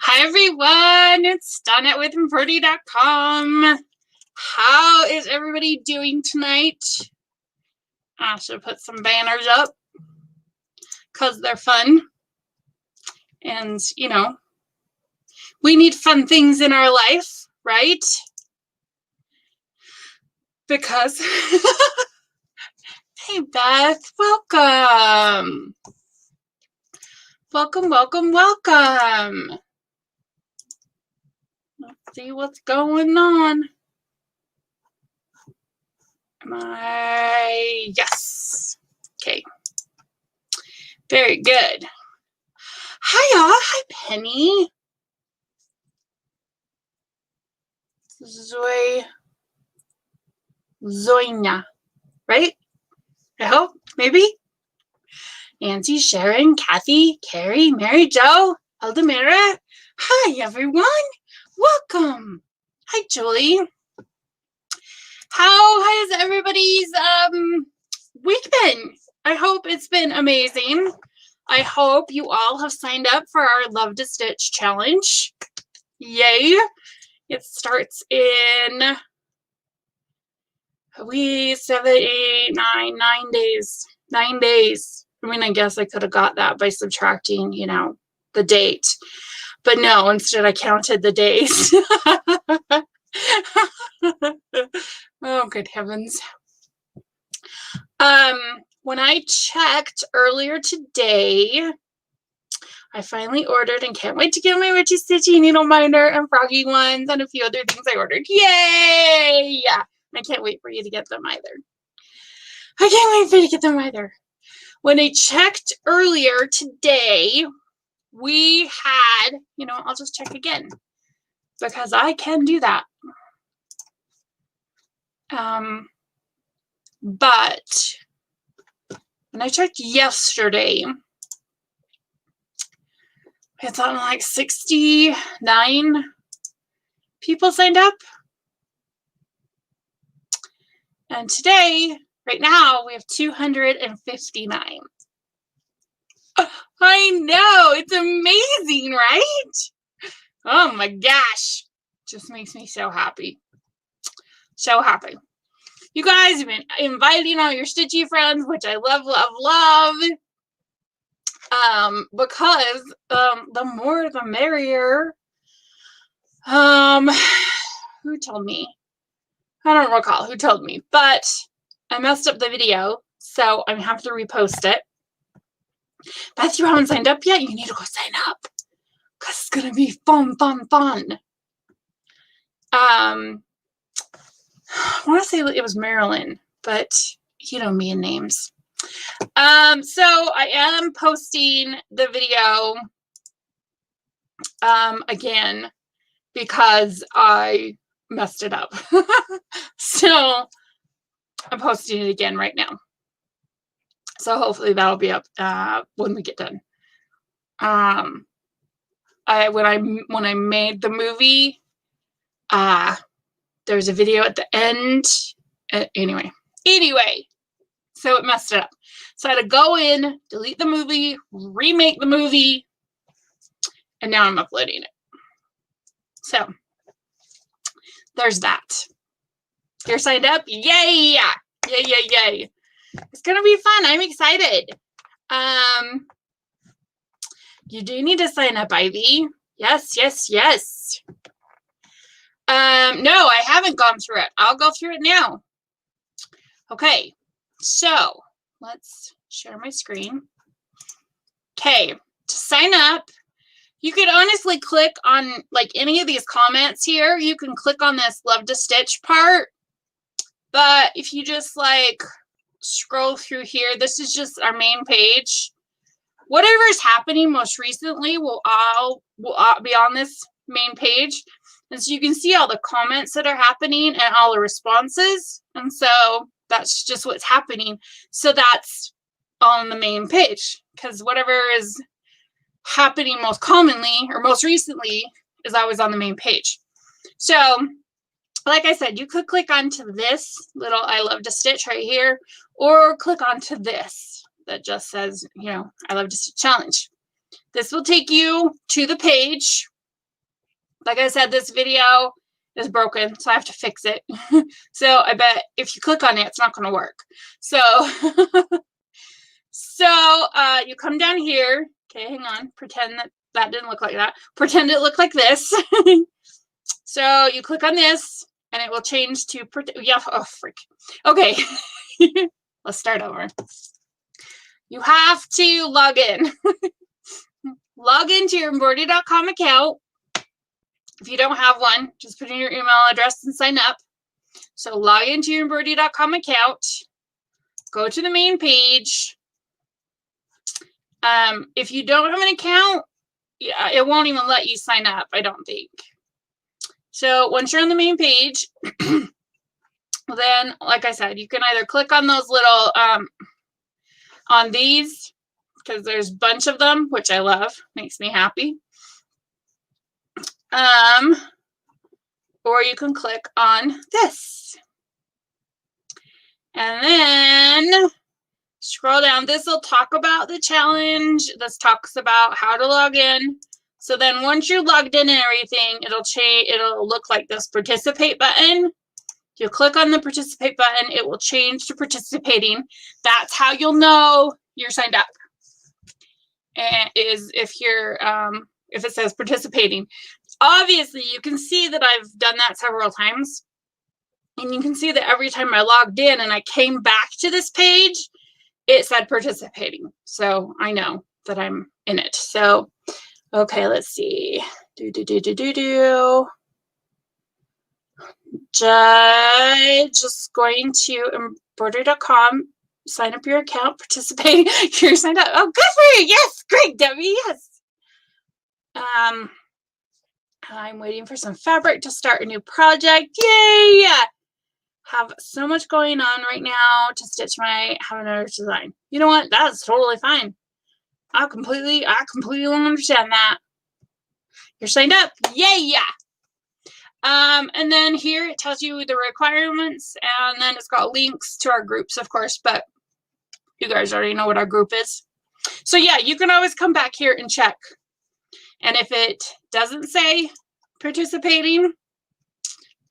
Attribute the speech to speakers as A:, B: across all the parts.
A: Hi everyone, it's Donna with Embroidery.com. How is everybody doing tonight? I should put some banners up because they're fun. And, you know, we need fun things in our life, right? Because, hey Beth, welcome. Welcome, welcome, welcome. Let's see what's going on. Yes. Okay. Very good. Hi, y'all. Hi, Penny. Zoina, right? I hope, maybe. Nancy, Sharon, Kathy, Carrie, Mary Jo, Eldamira. Hi, everyone. Welcome. Hi, Julie. How has everybody's week been? I hope it's been amazing. I hope you all have signed up for our Love to Stitch challenge. Yay. It starts in 7, 8, 9 days. 9 days. I mean, I guess I could have got that by subtracting, you know, the date. But no, instead I counted the days. Oh, good heavens. When I checked earlier today, I finally ordered and can't wait to get my Witchy Stitchy needle minder and froggy ones and a few other things I ordered. Yay! Yeah, I can't wait for you to get them either. I can't wait for you to get them either. When I checked earlier today, we had, you know, I'll just check again because I can do that. But when I checked yesterday, it's on like 69 people signed up. And today, right now, we have 259. I know, it's amazing, right? Oh my gosh. Just makes me so happy. So happy. You guys have been inviting all your stitchy friends, which I love, love, love. Because the more the merrier. Who told me? I don't recall who told me, but I messed up the video, so I have to repost it. Beth, you haven't signed up yet? You need to go sign up because it's gonna be fun, fun, fun. I want to say it was Marilyn, but you know me and names. So I am posting the video again because I messed it up. So I'm posting it again right now. So hopefully that'll be up when we get done. When I made the movie, there's a video at the end. Anyway, so it messed it up. So I had to go in, delete the movie, remake the movie, and now I'm uploading it. So there's that. You're signed up? Yay! Yay, yay, yay. It's gonna be fun. I'm excited. You do need to sign up, Ivy. Yes, yes, yes. No, I haven't gone through it. I'll go through it now. Okay, so let's share my screen. Okay, to sign up, you could honestly click on like any of these comments here. You can click on this Love to Stitch part. But if you just like scroll through here, this is just our main page. Whatever is happening most recently will all be on this main page. And so you can see all the comments that are happening and all the responses. And so that's just what's happening. So that's on the main page because whatever is happening most commonly or most recently is always on the main page. So like I said, you could click onto this little I Love to Stitch right here, or click onto this that just says, you know, I Love to Stitch challenge. This will take you to the page. Like I said, this video is broken, so I have to fix it. So I bet if you click on it, it's not going to work. So, you come down here. Okay, hang on. Pretend that didn't look like that. Pretend it looked like this. So you click on this, and it will change to, yeah, oh, freak. Okay, let's start over. You have to log in. Log into your Embroidery.com account. If you don't have one, just put in your email address and sign up. So log into your Embroidery.com account. Go to the main page. If you don't have an account, yeah, it won't even let you sign up, I don't think. So once you're on the main page, then, like I said, you can either click on those little, on these, because there's a bunch of them, which I love, makes me happy. Or you can click on this. And then scroll down. This will talk about the challenge. This talks about how to log in. So then once you're logged in and everything, it'll change. It'll look like this participate button. You click on the participate button, it will change to participating. That's how you'll know you're signed up. And is if you're if it says participating. Obviously, you can see that I've done that several times. And you can see that every time I logged in and I came back to this page, it said participating. So I know that I'm in it. So, okay, let's see. Just going to Embroidery.com, sign up your account, participate. You're signed up. Oh, good for you. Yes, great, Debbie. Yes. I'm waiting for some fabric to start a new project. Yay! Have so much going on right now to stitch have another design. You know what? That's totally fine. I completely understand that. You're signed up. Yay! And then here it tells you the requirements, and then it's got links to our groups, of course, but you guys already know what our group is. So yeah, you can always come back here and check. And if it doesn't say participating,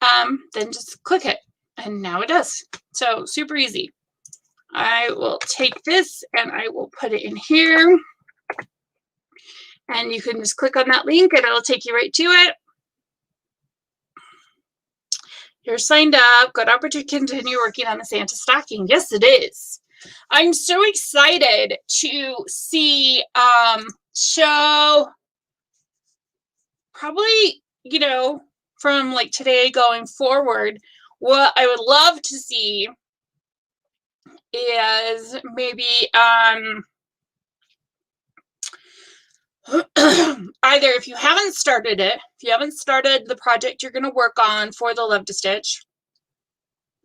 A: then just click it. And now it does. So super easy. I will take this and I will put it in here. And you can just click on that link and it'll take you right to it. You're signed up. Good opportunity to continue working on the Santa stocking. Yes, it is. I'm so excited to see show probably, you know, from like today going forward, what I would love to see is maybe either if you haven't started it, if you haven't started the project you're going to work on for the Love to Stitch,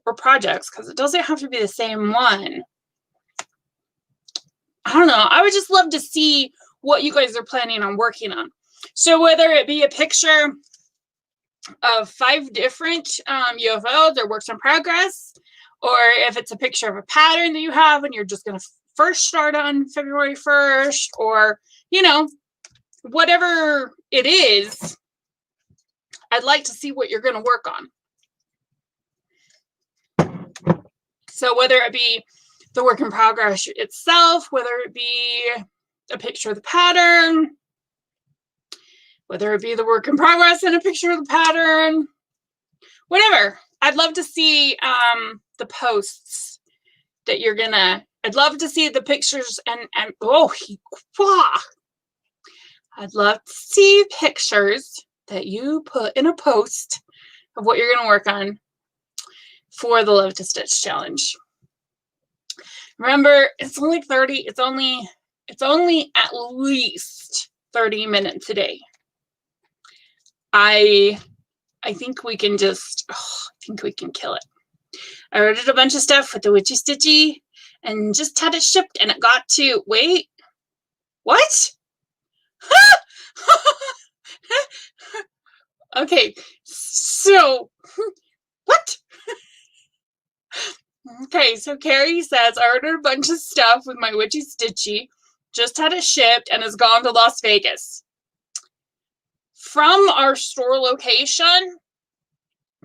A: or projects, because it doesn't have to be the same one. I don't know. I would just love to see what you guys are planning on working on. So whether it be a picture of 5 different UFOs or works in progress, or if it's a picture of a pattern that you have and you're just going to first start on February 1st, or, you know, whatever it is, I'd like to see what you're going to work on. So whether it be the work in progress itself, whether it be a picture of the pattern, whether it be the work in progress and a picture of the pattern, whatever. I'd love to see the posts that you're gonna, I'd love to see the pictures and I'd love to see pictures that you put in a post of what you're gonna work on for the Love to Stitch challenge. Remember, it's only 30, it's only at least 30 minutes a day. I think we can just, I think we can kill it. I ordered a bunch of stuff with the Witchy Stitchy and just had it shipped, and it got to, wait, what? Okay, so, what? Okay, so Carrie says, I ordered a bunch of stuff with my Witchy Stitchy, just had it shipped and has gone to Las Vegas. From our store location,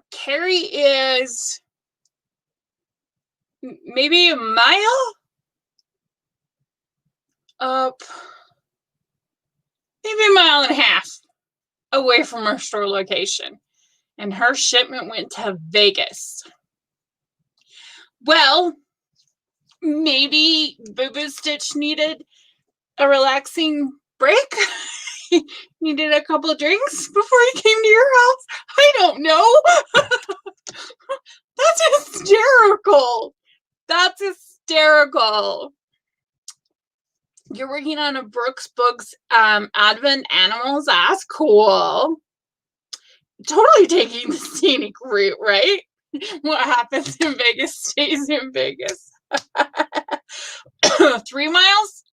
A: Carrie is maybe a mile up, maybe a mile and a half away from our store location. And her shipment went to Vegas. Well, maybe Boo Boo Stitch needed a relaxing break. Needed a couple of drinks before he came to your house. I don't know. That's hysterical. That's hysterical. You're working on a Brooks Books Advent Animals. That's cool. Totally taking the scenic route, right? What happens in Vegas stays in Vegas. 3 miles?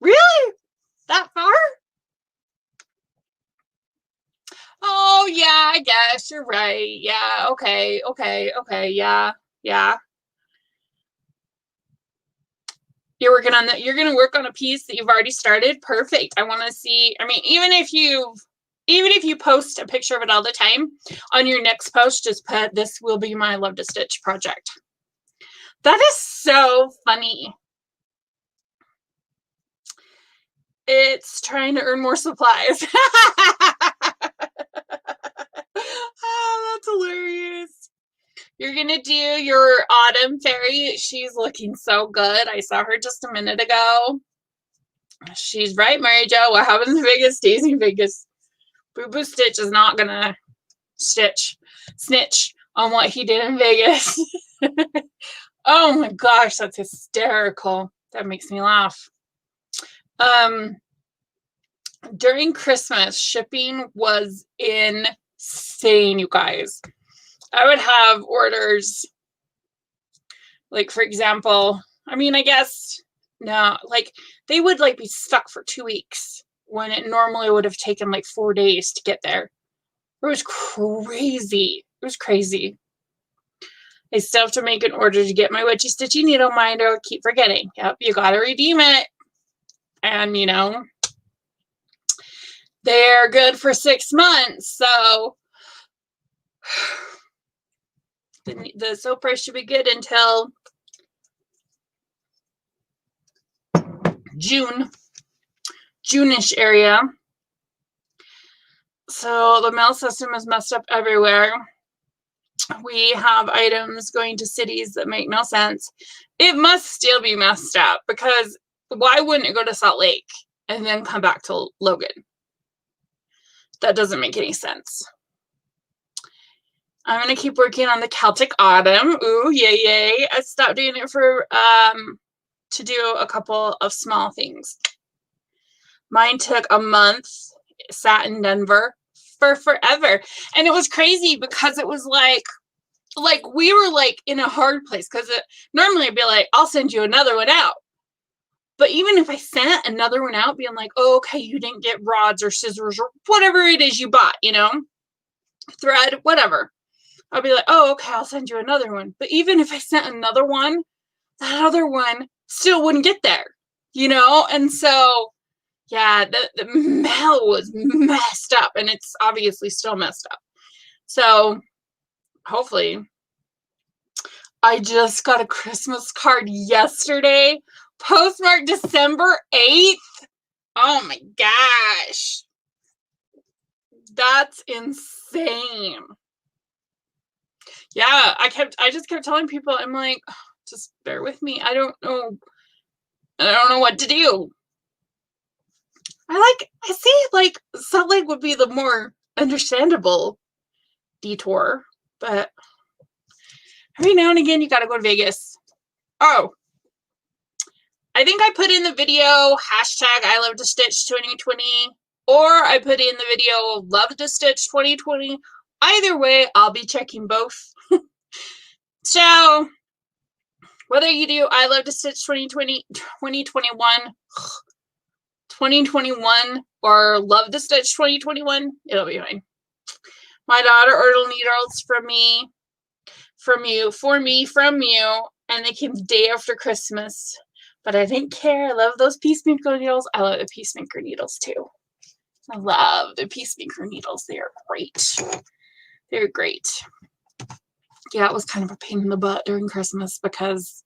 A: Really? That far? Oh, yeah, I guess you're right. Yeah, okay, yeah. You're going to work on a piece that you've already started. Perfect. I want to see, I mean, even if you post a picture of it all the time, on your next post, just put, this will be my Love to Stitch project. That is so funny. It's trying to earn more supplies. Oh, that's hilarious. You're going to do your Autumn Fairy. She's looking so good. I saw her just a minute ago. She's right, Mary Jo. What happens in Vegas stays in Vegas. Boo Boo Stitch is not going to snitch on what he did in Vegas. Oh my gosh, that's hysterical. That makes me laugh. During Christmas, shipping was insane, you guys. I would have orders, like, for example, I mean, I guess, no, like, they would, like, be stuck for 2 weeks when it normally would have taken, like, 4 days to get there. It was crazy. It was crazy. I still have to make an order to get my Witchy Stitchy needle minder. Keep forgetting. Yep, you got to redeem it. And, you know, they're good for 6 months, so the soap price should be good until June-ish area. So the mail system is messed up everywhere. We have items going to cities that make no sense. It must still be messed up, because why wouldn't it go to Salt Lake and then come back to Logan? That doesn't make any sense. I'm going to keep working on the Celtic Autumn. Ooh, yay, yay. I stopped doing it for, to do a couple of small things. Mine took a month, sat in Denver for forever. And it was crazy because it was like we were like in a hard place, because normally I'd be like, I'll send you another one out. But even if I sent another one out being like, oh, okay, you didn't get rods or scissors or whatever it is you bought, you know, thread, whatever. I'll be like, oh, okay, I'll send you another one. But even if I sent another one, that other one still wouldn't get there, you know? And so, yeah, the mail was messed up, and it's obviously still messed up. So hopefully, I just got a Christmas card yesterday, postmarked December 8th. Oh my gosh. That's insane. Yeah, I just kept telling people, I'm like, oh, just bear with me. I don't know what to do. I see, like, Salt Lake would be the more understandable detour, but every now and again, you gotta go to Vegas. Oh, I think I put in the video, hashtag I love to stitch 2020, or I put in the video, love to stitch 2020. Either way, I'll be checking both. So, whether you do I love to stitch 2020, 2021, 2021, or love to stitch 2021, it'll be fine. My daughter ordered needles from you, and they came the day after Christmas But I didn't care. I love those peacemaker needles. I love the peacemaker needles too. I love the peacemaker needles. They are great. They're great. Yeah, it was kind of a pain in the butt during Christmas because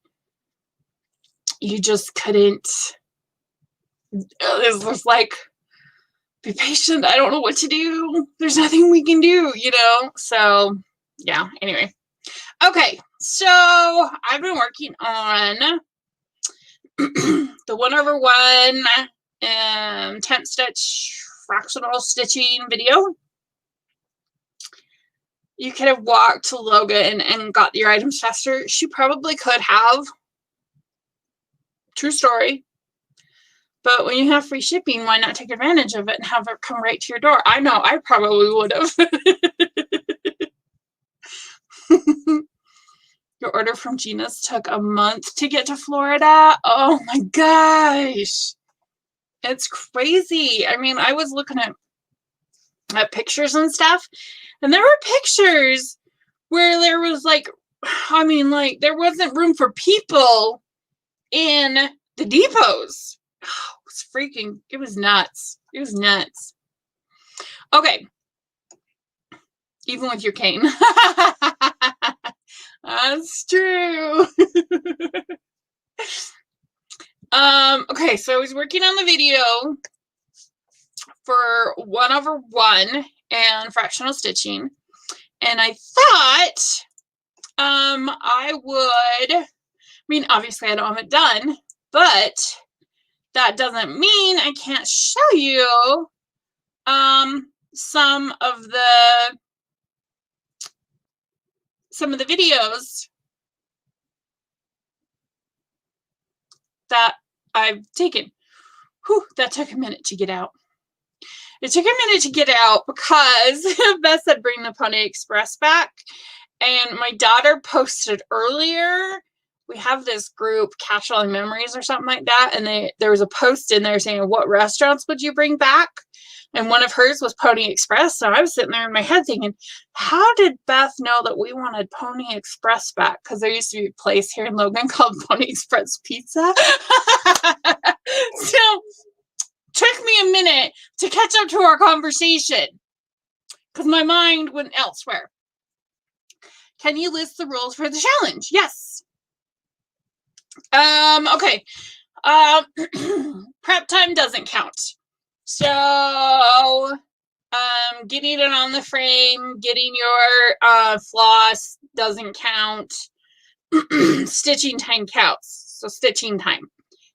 A: you just couldn't. It was like, be patient. I don't know what to do. There's nothing we can do, you know? So, yeah, anyway. Okay, so I've been working on the 1/1 temp stitch fractional stitching video. You could have walked to Logan and got your items faster. She probably could have. True story. But when you have free shipping, why not take advantage of it and have it come right to your door? I know, I probably would have. Your order from Gina's took a month to get to Florida. Oh my gosh. It's crazy. I mean, I was looking at pictures and stuff, and there were pictures where there was like, I mean, like there wasn't room for people in the depots. Oh, it was freaking, it was nuts. It was nuts. Okay. Even with your cane. That's true. Okay, so I was working on the video for 1/1 and fractional stitching, and I thought I would, I mean, obviously I don't have it done, but that doesn't mean I can't show you some of the videos that I've taken. Whew, that took a minute to get out. It took a minute to get out because Beth said bring the Pony Express back. And my daughter posted earlier, we have this group, Casual Memories or something like that. And there was a post in there saying, what restaurants would you bring back? And one of hers was Pony Express. So I was sitting there in my head thinking, how did Beth know that we wanted Pony Express back? Because there used to be a place here in Logan called Pony Express Pizza. So took me a minute to catch up to our conversation because my mind went elsewhere. Can you list the rules for the challenge? Yes. Okay. Prep time doesn't count. So, getting it on the frame, getting your floss doesn't count. Stitching time counts. So stitching time.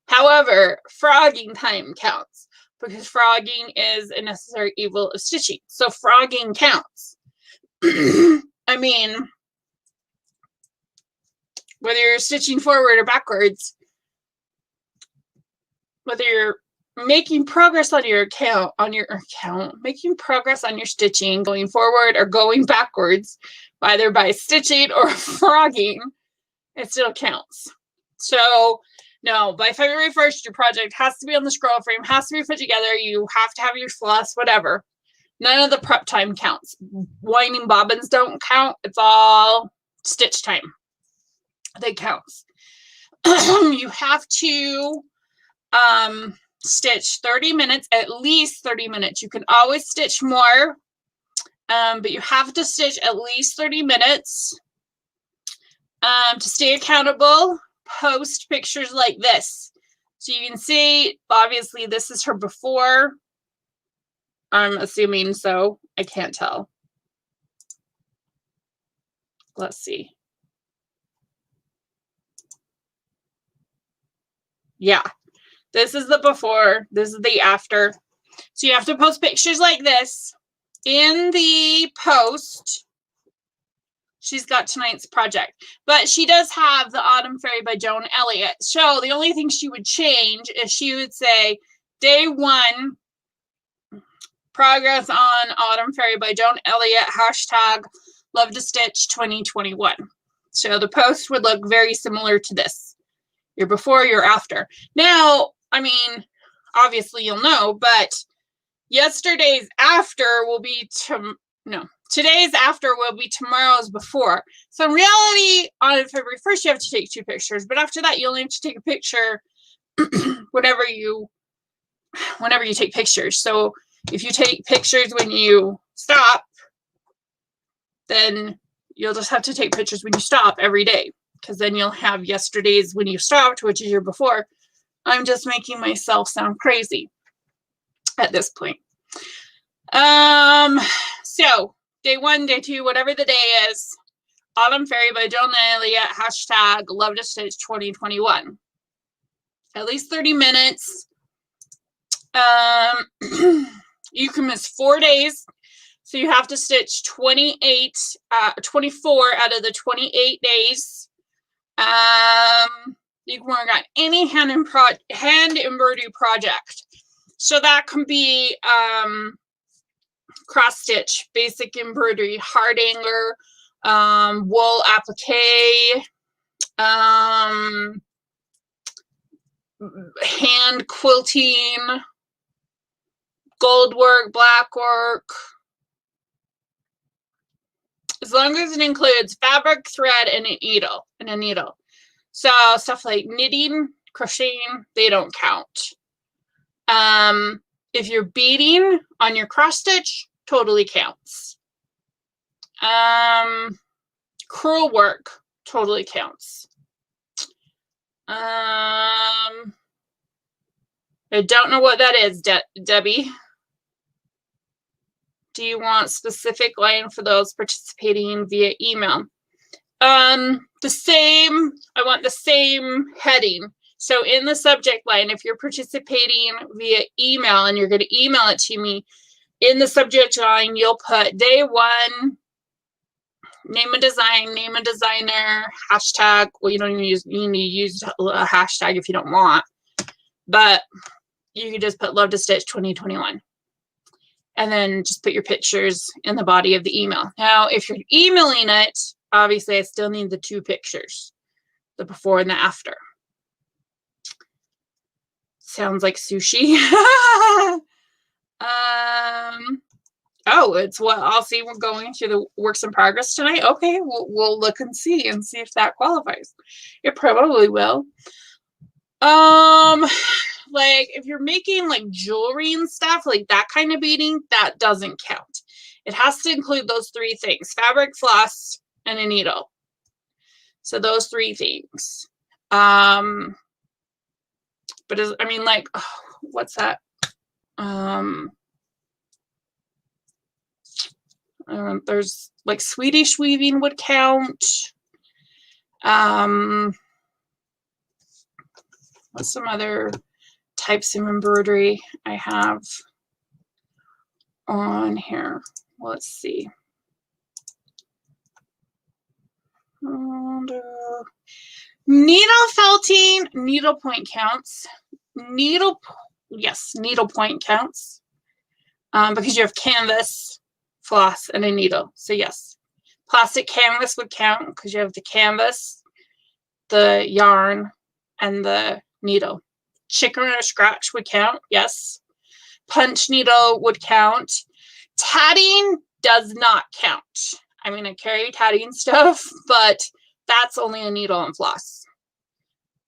A: However, frogging time counts because frogging is a necessary evil of stitching. So frogging counts. I mean, whether you're stitching forward or backwards, whether you're making progress on your making progress on your stitching, going forward or going backwards, either by stitching or frogging, it still counts. So, no, by February 1st, your project has to be on the scroll frame, has to be put together. You have to have your floss, whatever. None of the prep time counts. Winding bobbins don't count. It's all stitch time that counts. You have to stitch 30 minutes, at least 30 minutes. You can always stitch more, but you have to stitch at least 30 minutes. To stay accountable, post pictures like this. So you can see, obviously, this is her before. I'm assuming so. I can't tell. Let's see. Yeah. This is the before. This is the after. So you have to post pictures like this. In the post, she's got tonight's project. But she does have the Autumn Fairy by Joan Elliott. So the only thing she would change is she would say, day 1, progress on Autumn Fairy by Joan Elliott, hashtag love to stitch 2021. So the post would look very similar to this. Your before, your after. Now, I mean, obviously you'll know, but yesterday's after will be today's after will be tomorrow's before. So in reality, on February 1st, you have to take 2 pictures, but after that, you only have to take a picture whenever you take pictures. So if you take pictures when you stop, then you'll just have to take pictures when you stop every day, because then you'll have yesterday's when you stopped, which is your before. I'm just making myself sound crazy at this point. So day 1, day 2, whatever the day is, Autumn Fairy by Jill and Elliott, hashtag Love to Stitch 2021. At least 30 minutes. You can miss 4 days. So you have to stitch 24 out of the 28 days. You can work on any hand embroidery project. So that can be cross stitch, basic embroidery, hardanger, wool applique, hand quilting, gold work, black work, as long as it includes fabric, thread, and a needle. So stuff like knitting, crocheting, they don't count. If you're beading on your cross stitch, totally counts. Crewel work totally counts. I don't know what that is, Debbie. Do you want specific line for those participating via email? I want the same heading. So in the subject line, if you're participating via email and you're going to email it to me, in the subject line, you'll put day 1, name a design, name a designer, hashtag. Well, you don't even need to use a hashtag if you don't want, but you can just put Love to Stitch 2021. And then just put your pictures in the body of the email. Now, if you're emailing it, obviously I still need the 2 pictures, the before and the after. Sounds like sushi. Oh, it's what I'll see. We're going through the works in progress tonight. Okay, we'll look and see if that qualifies. It probably will. Like if you're making like jewelry and stuff, like that kind of beading, that doesn't count. It has to include those 3 things: fabric, floss, and a needle. So those 3 things. But I mean, like, oh, what's that? There's like Swedish weaving would count. What's some other types of embroidery I have on here? Let's see. Needle felting, needlepoint counts. Yes, needlepoint counts. Because you have canvas, floss, and a needle. So yes, plastic canvas would count because you have the canvas, the yarn, and the needle. Chicken or scratch would count, yes. Punch needle would count. Tatting does not count. I mean, I carry tatting stuff, but that's only a needle and floss.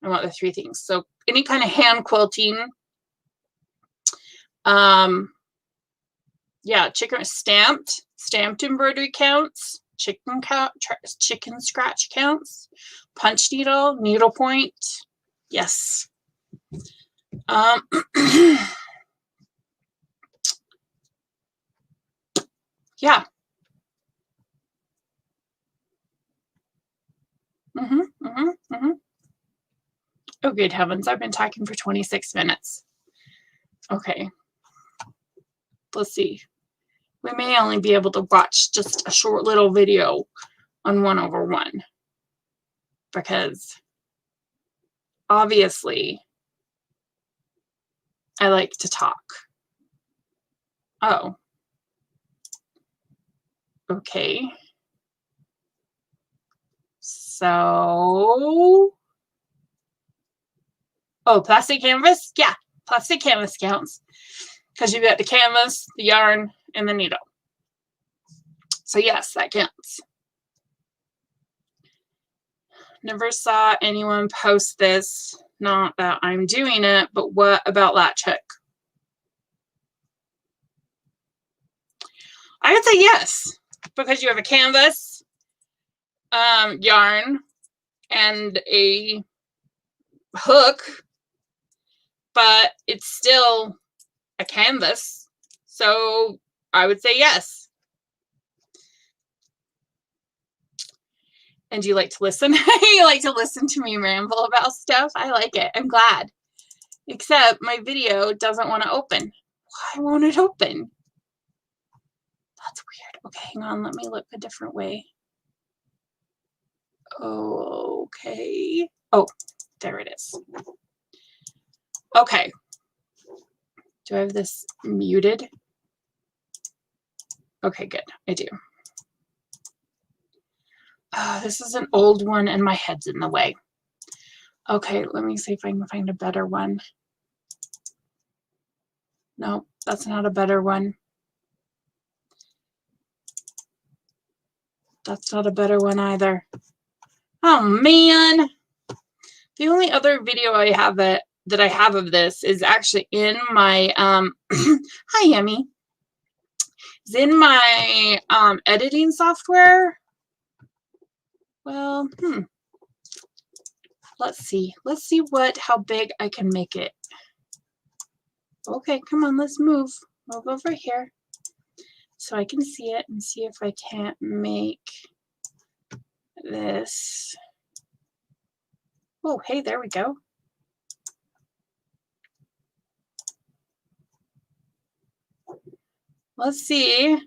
A: I want the 3 things. So any kind of hand quilting. Yeah, chicken stamped embroidery counts. Chicken scratch counts. Punch needle, needlepoint. Yes. Yeah. Oh, good heavens. I've been talking for 26 minutes. Okay. Let's see. We may only be able to watch just a short little video on 1/1 because obviously I like to talk. Oh. Okay. So, oh, plastic canvas? Yeah, plastic canvas counts because you've got the canvas, the yarn, and the needle. So yes, that counts. Never saw anyone post this Not that I'm doing it, but what about that chick? I would say yes, because you have a canvas, yarn, and a hook, but it's still a canvas. So I would say yes. And do you like to listen? You like to listen to me ramble about stuff? I like it. I'm glad. Except my video doesn't want to open. Why won't it open? That's weird. Okay, hang on. Let me look a different way. Okay. Oh, there it is. Okay. Do I have this muted? Okay, good. I do. This is an old one and my head's in the way. Okay, let me see if I can find a better one. No, that's not a better one. That's not a better one either. Oh man. The only other video I have that I have of this is actually in my hi Yemi. It's in my editing software. Well, let's see. Let's see how big I can make it. Okay, come on, let's move. Move over here so I can see it and see if I can't make this. Oh, hey, there we go. Let's see.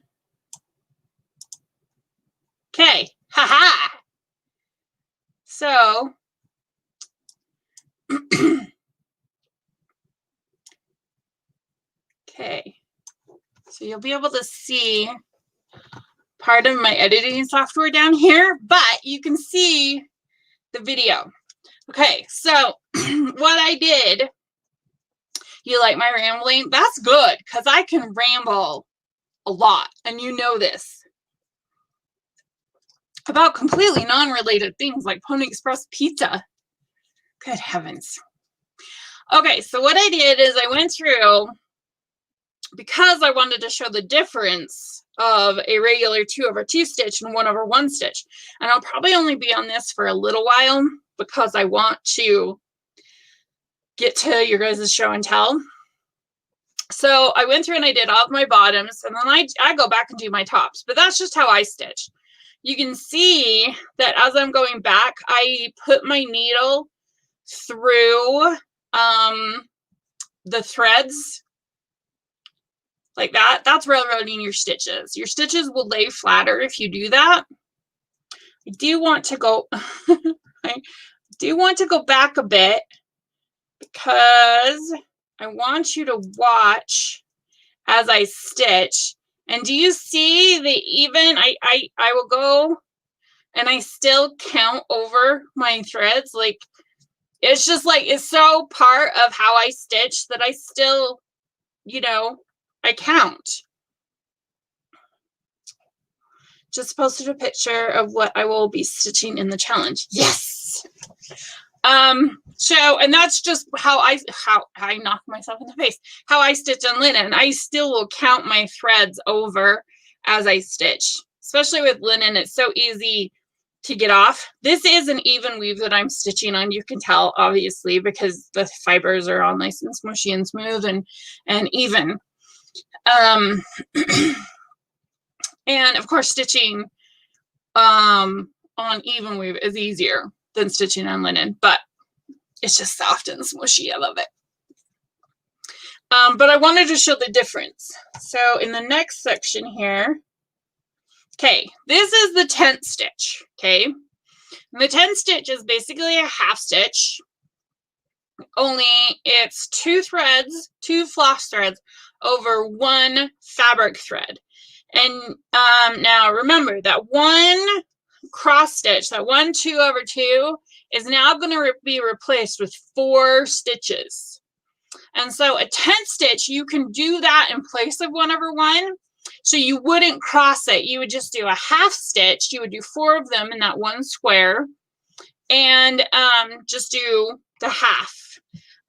A: Okay, haha. So, okay. So you'll be able to see part of my editing software down here, but you can see the video. Okay, so what I did, you like my rambling? That's good, because I can ramble a lot, and you know this, about completely non-related things like Pony Express pizza. Good heavens. Okay, so what I did is I went through, because I wanted to show the difference of a regular 2/2 stitch and 1/1 stitch. And I'll probably only be on this for a little while because I want to get to your guys' show and tell. So I went through and I did all of my bottoms, and then I go back and do my tops, but that's just how I stitch. You can see that as I'm going back, I put my needle through the threads like that. That's railroading your stitches. Your stitches will lay flatter if you do that. I do want to go I do want to go back a bit because I want you to watch as I stitch. And do you see the even? I will go and I still count over my threads. Like, it's just like, it's so part of how I stitch that I still, you know, I count. Just posted a picture of what I will be stitching in the challenge. Yes. So, and that's just how I knock myself in the face. How I stitch on linen. I still will count my threads over as I stitch. Especially with linen, it's so easy to get off. This is an even weave that I'm stitching on. You can tell, obviously, because the fibers are all nice and smushy and smooth and even. And of course, stitching on even weave is easier than stitching on linen, but it's just soft and smushy. I love it. But I wanted to show the difference. So in the next section here, okay, this is the tent stitch, okay? And the tent stitch is basically a half stitch, only it's 2 threads, 2 floss threads over 1 fabric thread. And now remember that 1 cross stitch, that 1 2/2 is now going to be replaced with 4 stitches. And so a tent stitch, you can do that in place of 1/1. So you wouldn't cross it. You would just do a half stitch. You would do 4 of them in that 1 square and just do the half.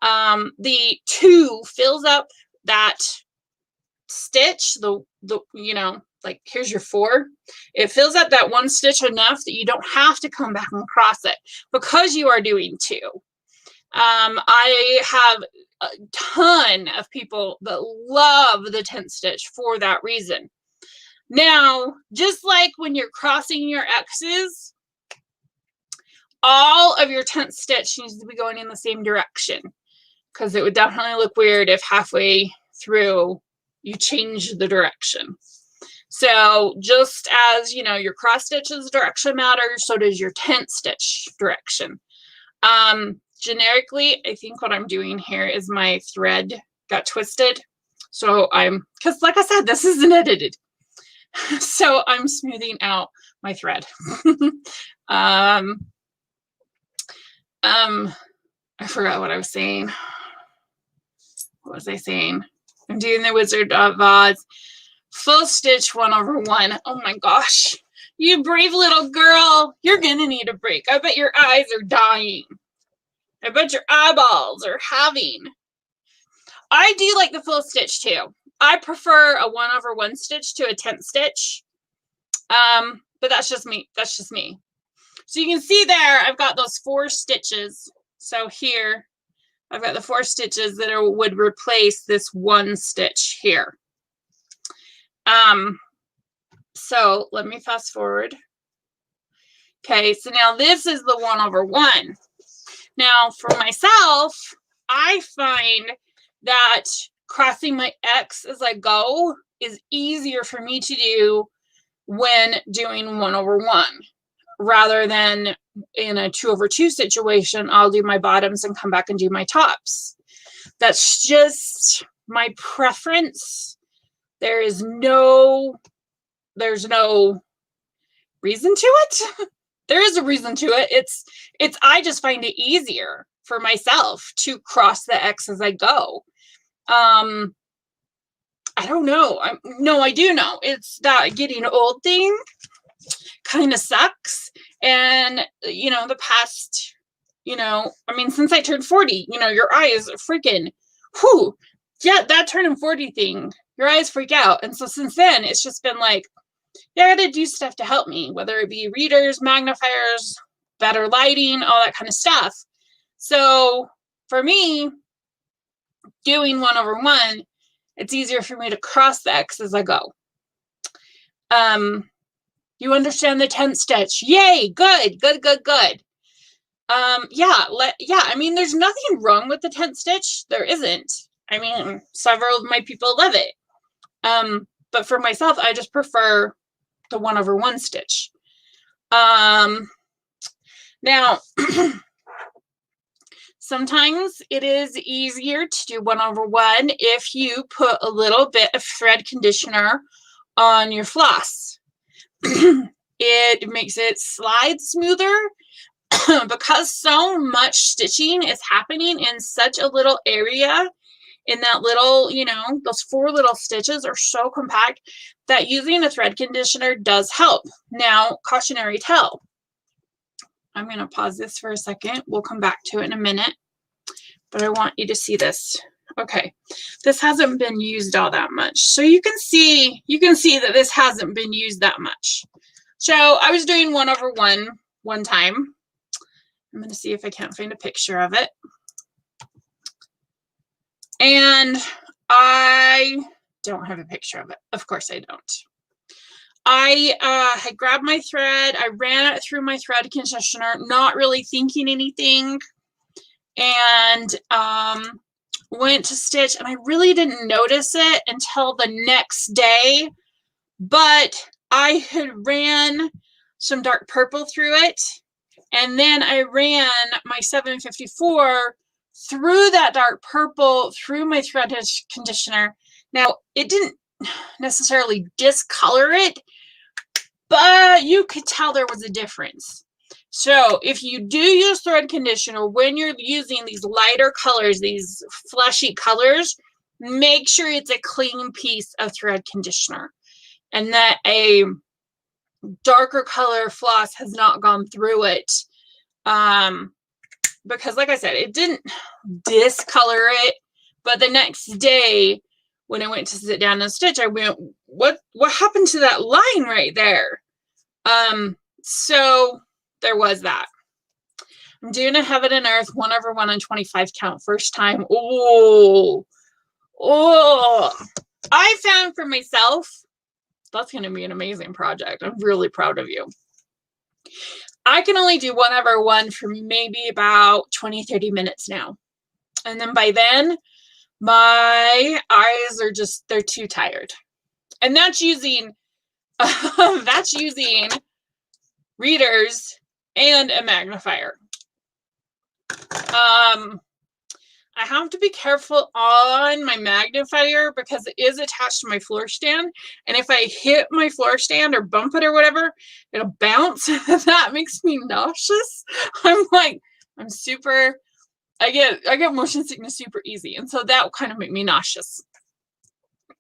A: The 2 fills up that stitch, the you know, like here's your 4. It fills up that 1 stitch enough that you don't have to come back and cross it because you are doing 2. I have a ton of people that love the 10th stitch for that reason. Now, just like when you're crossing your X's, all of your 10th stitch needs to be going in the same direction, because it would definitely look weird if halfway through you change the direction. So just as, you know, your cross stitches direction matters, so does your 10th stitch direction. Generically, I think what I'm doing here is my thread got twisted. So because like I said, this isn't edited. So I'm smoothing out my thread. I forgot what I was saying. What was I saying? I'm doing the Wizard of Oz full stitch 1/1. Oh my gosh. You brave little girl. You're gonna need a break. I bet your eyes are dying. I bet your eyeballs are having. I do like the full stitch too. I prefer a 1/1 stitch to a 10th stitch. But that's just me. That's just me. So you can see there, I've got those 4 stitches. So here, I've got the 4 stitches that would replace this 1 stitch here. So let me fast forward. Okay, so now this is the 1/1. Now for myself, I find that crossing my X as I go is easier for me to do when doing 1/1, rather than in a 2/2 situation. I'll do my bottoms and come back and do my tops. That's just my preference. There's no reason to it. There is a reason to it. It's I just find it easier for myself to cross the X as I go. I don't know. I do know. It's that getting old thing kind of sucks. And, you know, the past, you know, I mean, since I turned 40, you know, your eyes freaking, whew, yeah, that turning 40 thing, your eyes freak out. And so since then, it's just been like, yeah, I gotta do stuff to help me, whether it be readers, magnifiers, better lighting, all that kind of stuff. So for me, doing 1/1, it's easier for me to cross the X as I go. You understand the 10th stitch? Yay! Good. Yeah. I mean, there's nothing wrong with the 10th stitch. There isn't. I mean, several of my people love it. But for myself, I just prefer the 1/1 stitch. Now, sometimes it is easier to do 1/1 if you put a little bit of thread conditioner on your floss. It makes it slide smoother because so much stitching is happening in such a little area. In that little, you know, those 4 little stitches are so compact that using a thread conditioner does help. Now, cautionary tale. I'm going to pause this for a second. We'll come back to it in a minute, but I want you to see this. Okay, this hasn't been used all that much. So you can see that this hasn't been used that much. So I was doing 1/1 one time. I'm going to see if I can't find a picture of it. And I don't have a picture of it. Of course I don't. I had grabbed my thread. I ran it through my thread conditioner, not really thinking anything. And went to stitch, and I really didn't notice it until the next day. But I had ran some dark purple through it. And then I ran my 754 through that dark purple, through my thread conditioner. Now, it didn't necessarily discolor it, but you could tell there was a difference. So if you do use thread conditioner when you're using these lighter colors, these fleshy colors, make sure it's a clean piece of thread conditioner and that a darker color floss has not gone through it. because like I said, it didn't discolor it, but the next day when I went to sit down and stitch, I went, what happened to that line right there? So there was that. I'm doing a Heaven and Earth 1/1 on 25 count, first time. Oh, I found for myself, that's going to be an amazing project. I'm really proud of you. I can only do 1/1 for maybe about 20-30 minutes now. And then by then, my eyes are just, they're too tired. And that's using, readers and a magnifier. I have to be careful on my magnifier because it is attached to my floor stand. And if I hit my floor stand or bump it or whatever, it'll bounce. That makes me nauseous. I get motion sickness super easy. And so that will kind of make me nauseous.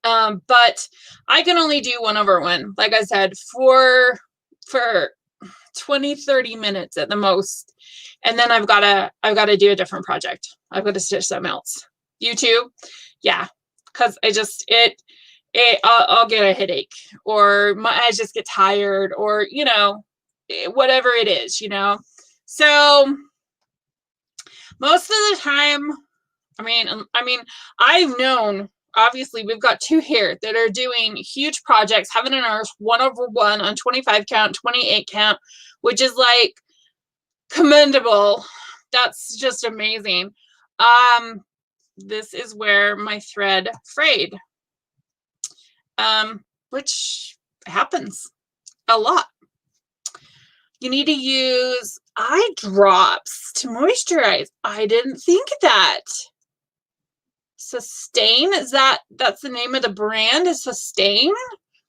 A: But I can only do 1/1, like I said, for 20-30 minutes at the most. And then I've got to do a different project. I've got to stitch something else. YouTube, yeah, because I'll get a headache, or my eyes just get tired, or whatever it is, So most of the time, I mean, I've known. Obviously, we've got two here that are doing huge projects, Heaven and Earth 1/1 on 25 count, 28 count, which is like commendable. That's just amazing. This is where my thread frayed, which happens a lot. You need to use eye drops to moisturize. I didn't think that. Sustain, that's the name of the brand, is Sustain?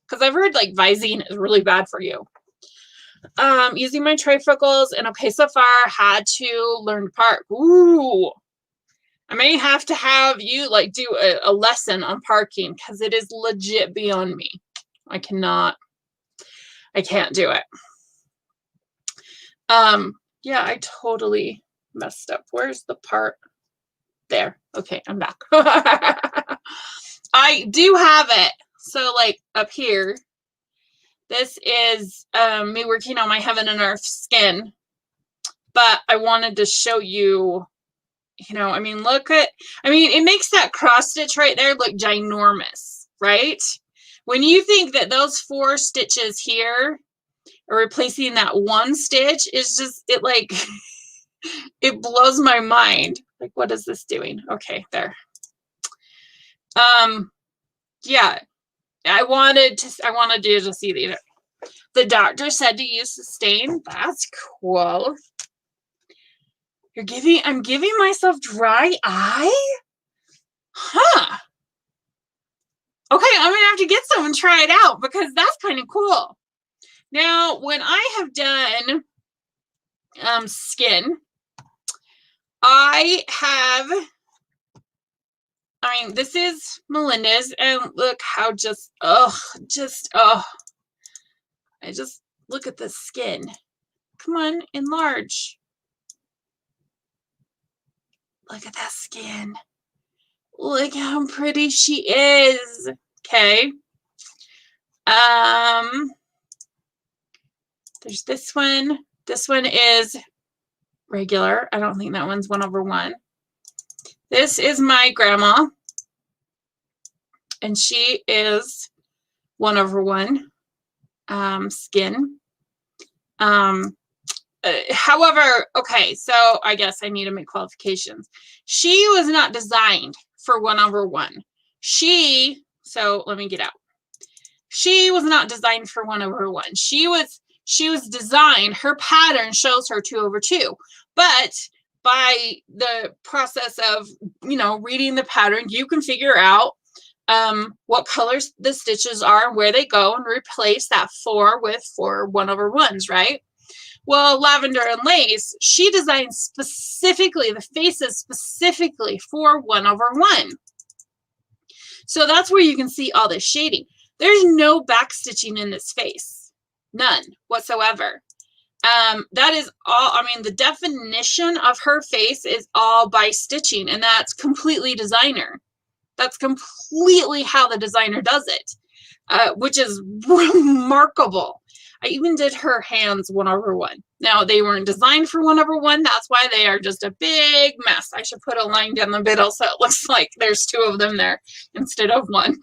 A: Because I've heard like Visine is really bad for you. Using my trifocals, and okay, so far had to learn to park. Ooh, I may have to have you like do a lesson on parking, because it is legit beyond me. I can't do it. Yeah, I totally messed up. Where's the part? There. Okay, I'm back. I do have it. So like up here, this is me working on my Heaven and Earth skin. But I wanted to show you, it makes that cross stitch right there look ginormous, right? When you think that those 4 stitches here are replacing that 1 stitch, it's just, it blows my mind. Like, what is this doing? Okay, there. Yeah, I wanted you to see these. The doctor said to use Sustain. That's cool. I'm giving myself dry eye? Huh. Okay, I'm gonna have to get some and try it out, because that's kind of cool. Now, when I have done skin, this is Melinda's, and look how I just look at the skin. Come on, enlarge. Look at that skin. Look how pretty she is. Okay. There's this one. This one is regular. I don't think that one's 1/1. This is my grandma, and she is 1/1 skin. However, okay, so I guess I need to make qualifications. She was not designed for 1/1. So let me get out. She was not designed for 1/1. She was designed, her pattern shows her 2/2. But by the process of, reading the pattern, you can figure out what colors the stitches are and where they go, and replace that 4 with 4 1/1s, right? Well, Lavender and Lace, she designed specifically the faces specifically for 1/1. So that's where you can see all this shading. There's no back stitching in this face. None whatsoever. That is all, I mean, the definition of her face is all by stitching, and that's completely designer. That's completely how the designer does it, which is remarkable. I even did her hands 1/1. Now, they weren't designed for 1/1. That's why they are just a big mess. I should put a line down the middle so it looks like there's 2 of them there instead of 1.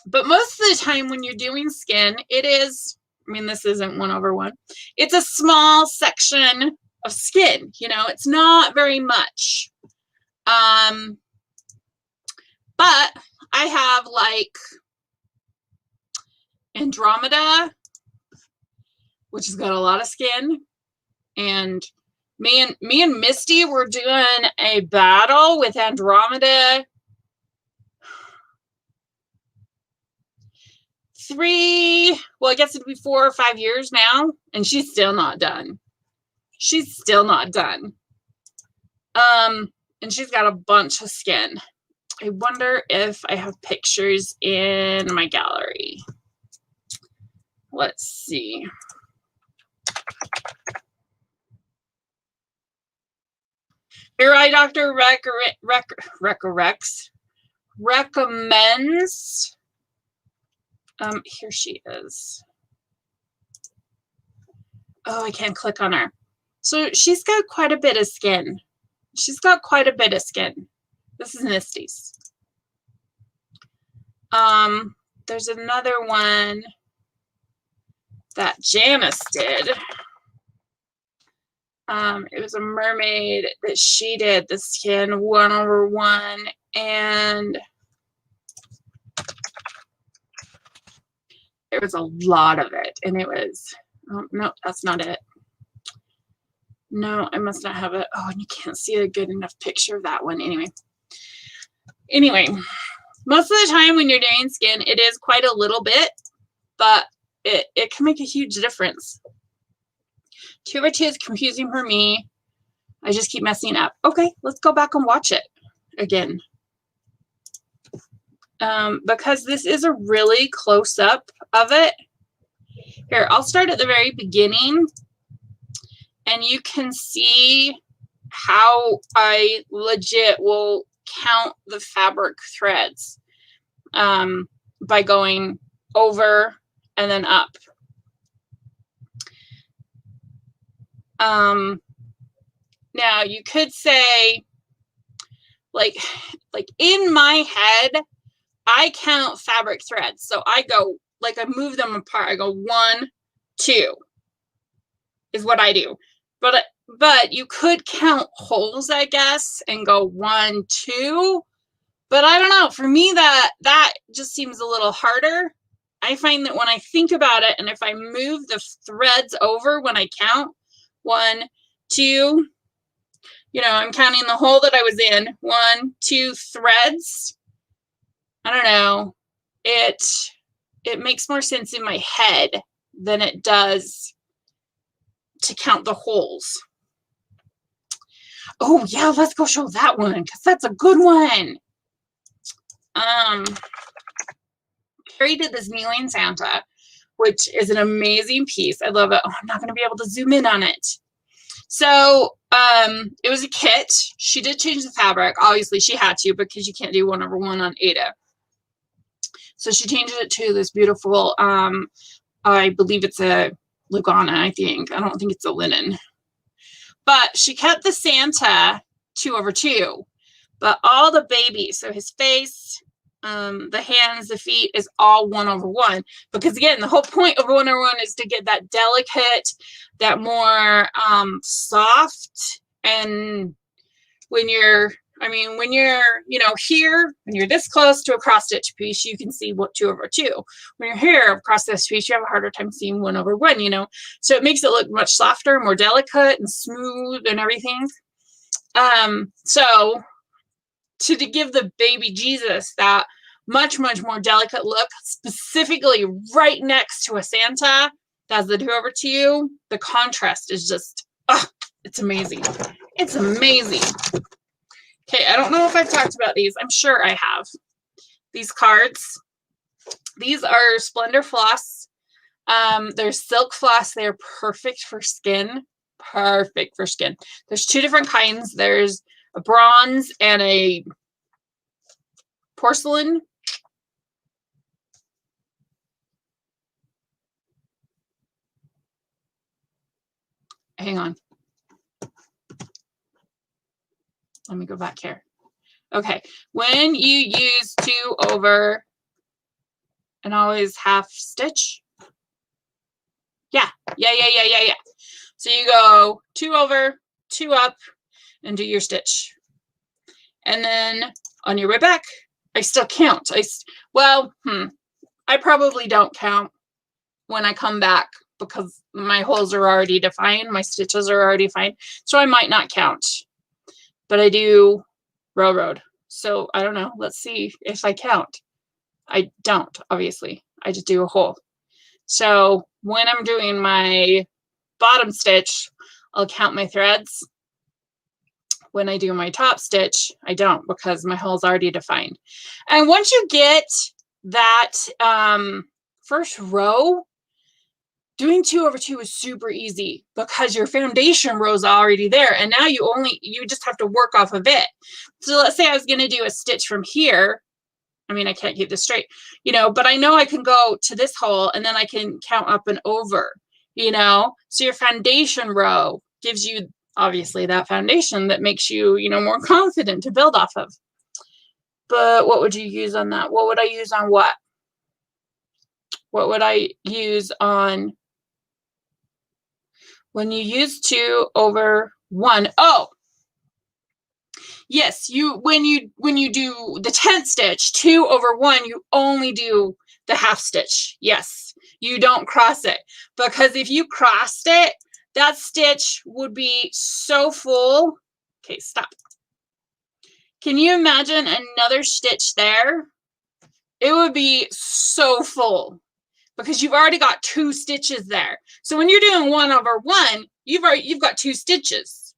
A: But most of the time when you're doing skin, it is, I mean, this isn't 1/1. It's a small section of skin, you know, it's not very much. But I have like Andromeda, which has got a lot of skin, and me and Misty were doing a battle with Andromeda 3, well, I guess it'd be 4 or 5 years now, and she's still not done. She's still not done. And she's got a bunch of skin. I wonder if I have pictures in my gallery. Let's see. Your eye doctor recommends. Here she is. Oh, I can't click on her. So she's got quite a bit of skin. She's got quite a bit of skin. This is Misty's. There's another one that Janice did. It was a mermaid that she did the skin 1/1, and there was a lot of it, and it was, oh, no, that's not it. No, I must not have it. Oh, and you can't see a good enough picture of that one. Anyway, most of the time when you're doing skin, it is quite a little bit, but it can make a huge difference. 2/2 is confusing for me. I just keep messing up. Okay, let's go back and watch it again. Because this is a really close-up of it. Here, I'll start at the very beginning, and you can see how I legit will count the fabric threads by going over and then up. Now you could say, like in my head, I count fabric threads. So I go, like, I move them apart. I go 1, 2 is what I do. But you could count holes, I guess, and go 1, 2. But I don't know. For me, that just seems a little harder. I find that when I think about it, and if I move the threads over when I count 1, 2, you know, I'm counting the hole that I was in, 1, 2 threads. I don't know. It makes more sense in my head than it does to count the holes. Oh yeah, let's go show that one, because that's a good one. Carrie did this Kneeling Santa, which is an amazing piece. I love it. Oh, I'm not going to be able to zoom in on it. So it was a kit. She did change the fabric. Obviously, she had to, because you can't do 1/1 on Ada. So she changed it to this beautiful, I believe it's a Lugana, I think. I don't think it's a linen. But she kept the Santa 2/2. But all the baby, so his face, the hands, the feet, is all 1/1. Because again, the whole point of 1/1 is to get that delicate, that more soft. And when you're, you know, here, when you're this close to a cross stitch piece, you can see what 2/2. When you're here across this piece, you have a harder time seeing 1/1, you know. So it makes it look much softer, more delicate and smooth and everything. So to give the baby Jesus that much more delicate look, specifically right next to a Santa that's the 2/2, the contrast is just, it's amazing. It's amazing. Okay, I don't know if I've talked about these. I'm sure I have. These cards. These are Splendor Floss. There's silk floss. They're perfect for skin. Perfect for skin. There's two different kinds. There's a bronze and a porcelain. Hang on. Let me go back here. Okay. When you use 2 over and always half stitch. Yeah. So you go 2 over, 2 up, and do your stitch. And then on your way back, I still count. I probably don't count when I come back because my holes are already defined, my stitches are already defined, so I might not count. But I do railroad. So I don't know. Let's see if I count. I don't, obviously. I just do a hole. So when I'm doing my bottom stitch, I'll count my threads. When I do my top stitch, I don't because my hole's already defined. And once you get that first row, doing 2 over 2 is super easy because your foundation row is already there. And now you just have to work off of it. So let's say I was going to do a stitch from here. I mean, I can't keep this straight, you know, but I know I can go to this hole and then I can count up and over, you know. So your foundation row gives you obviously that foundation that makes you, you know, more confident to build off of. But what would you use on that? What would I use on what? What would I use on when you use 2 over 1? Oh, yes, when you do the 10th stitch, 2 over 1, you only do the half stitch. Yes, you don't cross it, because if you crossed it, that stitch would be so full. Okay, stop. Can you imagine another stitch there? It would be so full because you've already got 2 stitches there. So when you're doing 1 over 1, you've got 2 stitches.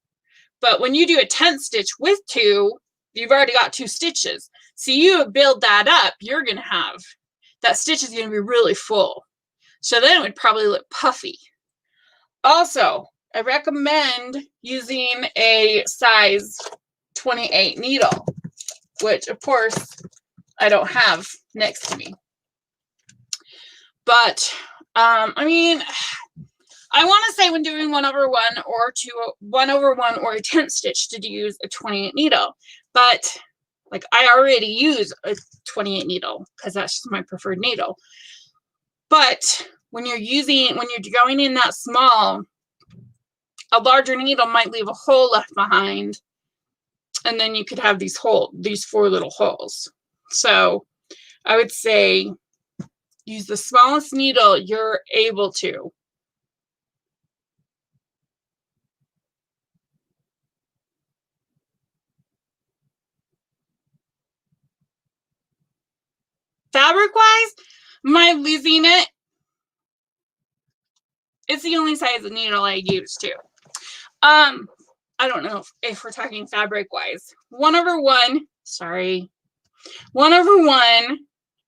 A: But when you do a 10th stitch with 2, you've already got 2 stitches. So you build that up, you're going to have, that stitch is going to be really full. So then it would probably look puffy. Also, I recommend using a size 28 needle, which of course I don't have next to me. But, I mean, I want to say when doing 1 over 1 or 1 over 1 or a 10th stitch to use a 28 needle. But like I already use a 28 needle because that's just my preferred needle. But when you're going in that small, a larger needle might leave a hole left behind. And then you could have these 4 little holes. So I would say use the smallest needle you're able to. Fabric-wise, am I losing it? It's the only size of needle I use too. I don't know if we're talking fabric-wise. 1 over 1, sorry. 1 over 1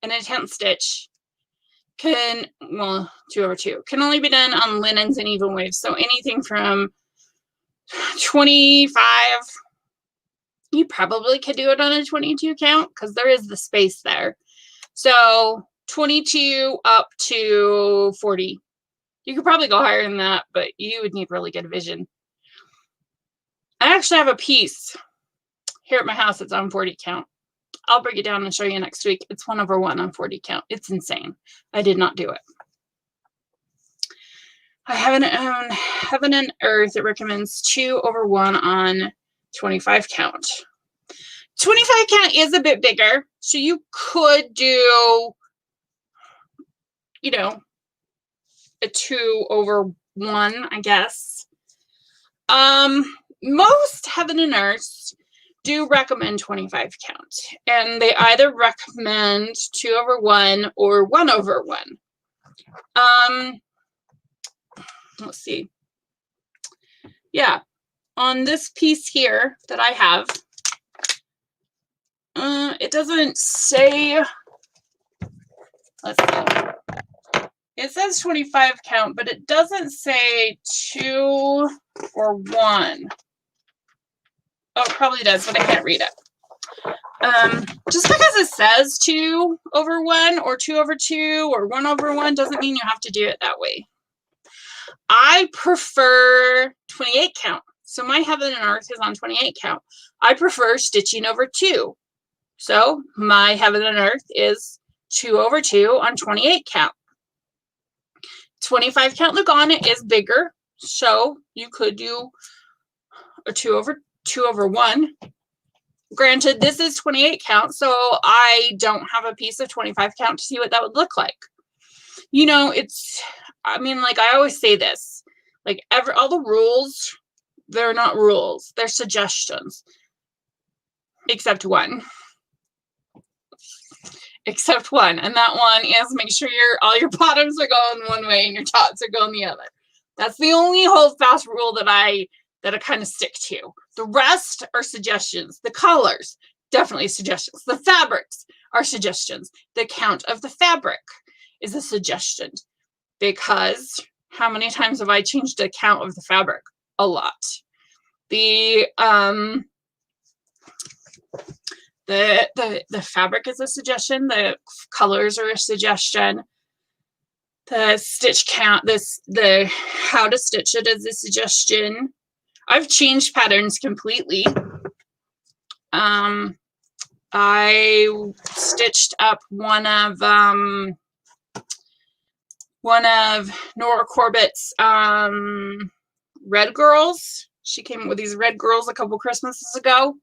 A: and a 10th stitch can, well, 2 over 2, can only be done on linens and even waves. So anything from 25, you probably could do it on a 22 count because there is the space there. So 22 up to 40. You could probably go higher than that, but you would need really good vision. I actually have a piece here at my house that's on 40 count. I'll break it down and show you next week. It's 1 over 1 on 40 count. It's insane. I did not do it. I have an Heaven and Earth. It recommends 2 over 1 on 25 count. 25 count is a bit bigger, so you could do, you know, a 2 over 1, I guess. Most Heaven and Earth do recommend 25 count, and they either recommend 2 over 1 or 1 over 1. Let's see. Yeah, on this piece here that I have, it doesn't say, let's see. It says 25 count, but it doesn't say 2 or 1. Oh, it probably does, but I can't read it. Just because it says 2 over 1 or 2 over 2 or 1 over 1 doesn't mean you have to do it that way. I prefer 28 count. So my heaven and earth is on 28 count. I prefer stitching over 2. So my heaven and earth is 2 over 2 on 28 count. 25 count Lugana is bigger, so you could do a 2 over 1. Granted, this is 28 count, so I don't have a piece of 25 count to see what that would look like. You know, I mean, like I always say this, like all the rules, they're not rules, they're suggestions. Except one. And that one is make sure all your bottoms are going one way and your tops are going the other. That's the only hold fast rule that I kind of stick to. The rest are suggestions. The colors, definitely suggestions. The fabrics are suggestions. The count of the fabric is a suggestion, because how many times have I changed the count of the fabric? A lot. The fabric is a suggestion. The colors are a suggestion. The stitch count, the how to stitch it is a suggestion. I've changed patterns completely. I stitched up one of Nora Corbett's Red Girls. She came with these Red Girls a couple Christmases ago.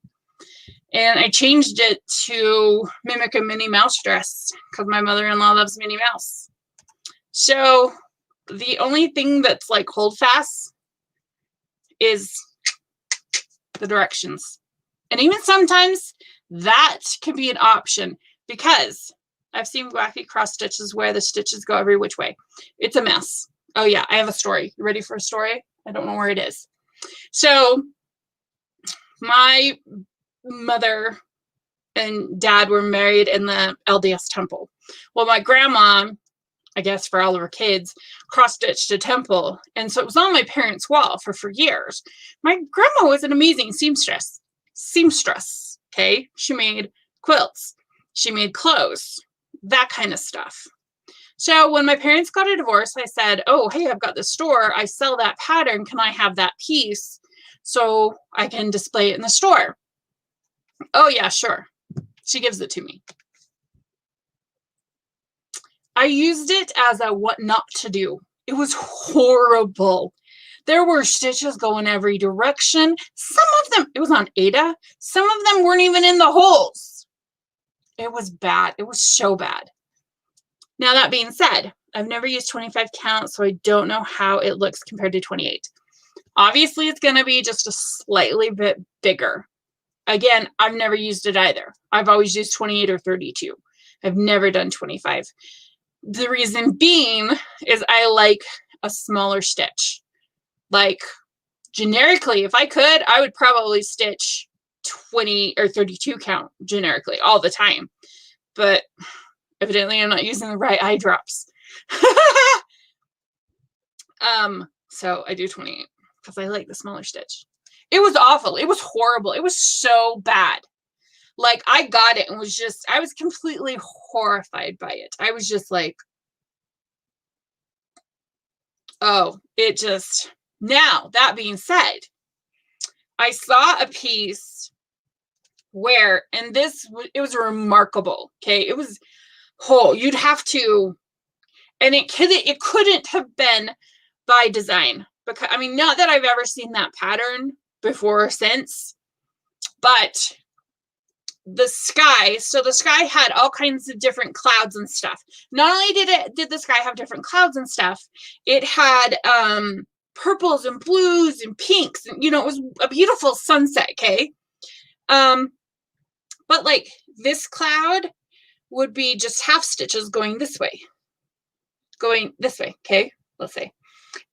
A: And I changed it to mimic a Minnie Mouse dress because my mother-in-law loves Minnie Mouse. So the only thing that's like hold fast is the directions. And even sometimes that can be an option, because I've seen wacky cross stitches where the stitches go every which way. It's a mess. Oh yeah, I have a story. You ready for a story? I don't know where it is. So my mother and dad were married in the LDS temple. Well, my grandma, I guess for all of her kids, cross-stitched a temple. And so it was on my parents' wall for years. My grandma was an amazing seamstress. Okay? She made quilts. She made clothes. That kind of stuff. So when my parents got a divorce, I said, oh, hey, I've got this store. I sell that pattern. Can I have that piece so I can display it in the store? Oh, yeah, sure. She gives it to me. I used it as a what not to do. It was horrible. There were stitches going every direction. Some of them, it was on Ada. Some of them weren't even in the holes. It was bad. It was so bad. Now, that being said, I've never used 25 count, so I don't know how it looks compared to 28. Obviously, it's going to be just a slightly bit bigger. Again, I've never used it either. I've always used 28 or 32. I've never done 25. The reason being is I like a smaller stitch. Like, generically, if I could, I would probably stitch 20 or 32 count generically all the time. But evidently, I'm not using the right eye drops. So I do 28 because I like the smaller stitch. It was awful. It was horrible. It was so bad. Like, I got it and I was completely horrified by it. I was just like, oh, now, that being said, I saw a piece where, and it was remarkable, okay? It was whole. You'd have to, and it couldn't have been by design, because, I mean, not that I've ever seen that pattern before or since, but the sky, so the sky had all kinds of different clouds and stuff. Not only did the sky have different clouds and stuff, it had purples and blues and pinks, and it was a beautiful sunset, okay? But like this cloud would be just half stitches going this way, okay, let's say.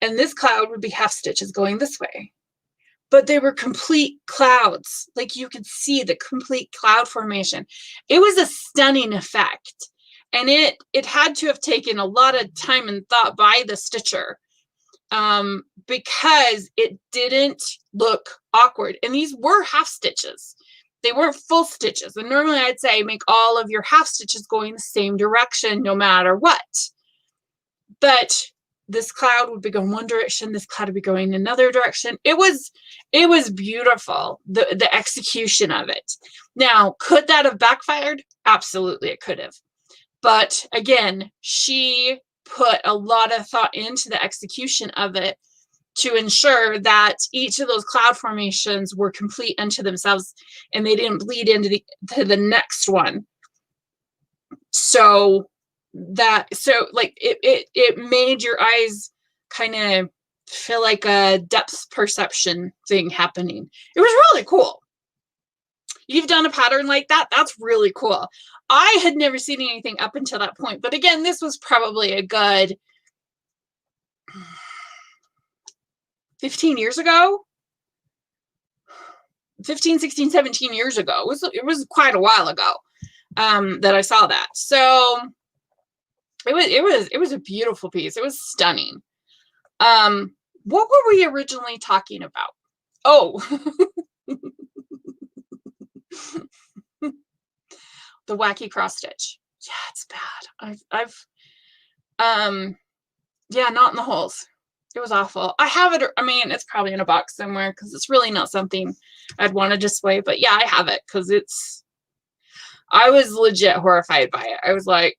A: And this cloud would be half stitches going this way. But they were complete clouds. Like, you could see the complete cloud formation. It was a stunning effect. And it had to have taken a lot of time and thought by the stitcher, because it didn't look awkward. And these were half stitches. They weren't full stitches. And normally I'd say make all of your half stitches going the same direction no matter what. But this cloud would be going one direction, this cloud would be going another direction. It was beautiful, the execution of it. Now, could that have backfired? Absolutely, it could have. But again, she put a lot of thought into the execution of it to ensure that each of those cloud formations were complete unto themselves and they didn't bleed into the next one. So like it made your eyes kind of feel like a depth perception thing happening. It was really cool. You've done a pattern like that? That's really cool. I had never seen anything up until that point. But again, this was probably a good 15 years ago. 15, 16, 17 years ago. It was quite a while ago that I saw that. So it was a beautiful piece. It was stunning. What were we originally talking about? Oh, the wacky cross stitch. Yeah, it's bad. Yeah, not in the holes. It was awful. I have it. I mean, it's probably in a box somewhere because it's really not something I'd want to display. But yeah, I have it because I was legit horrified by it. I was like,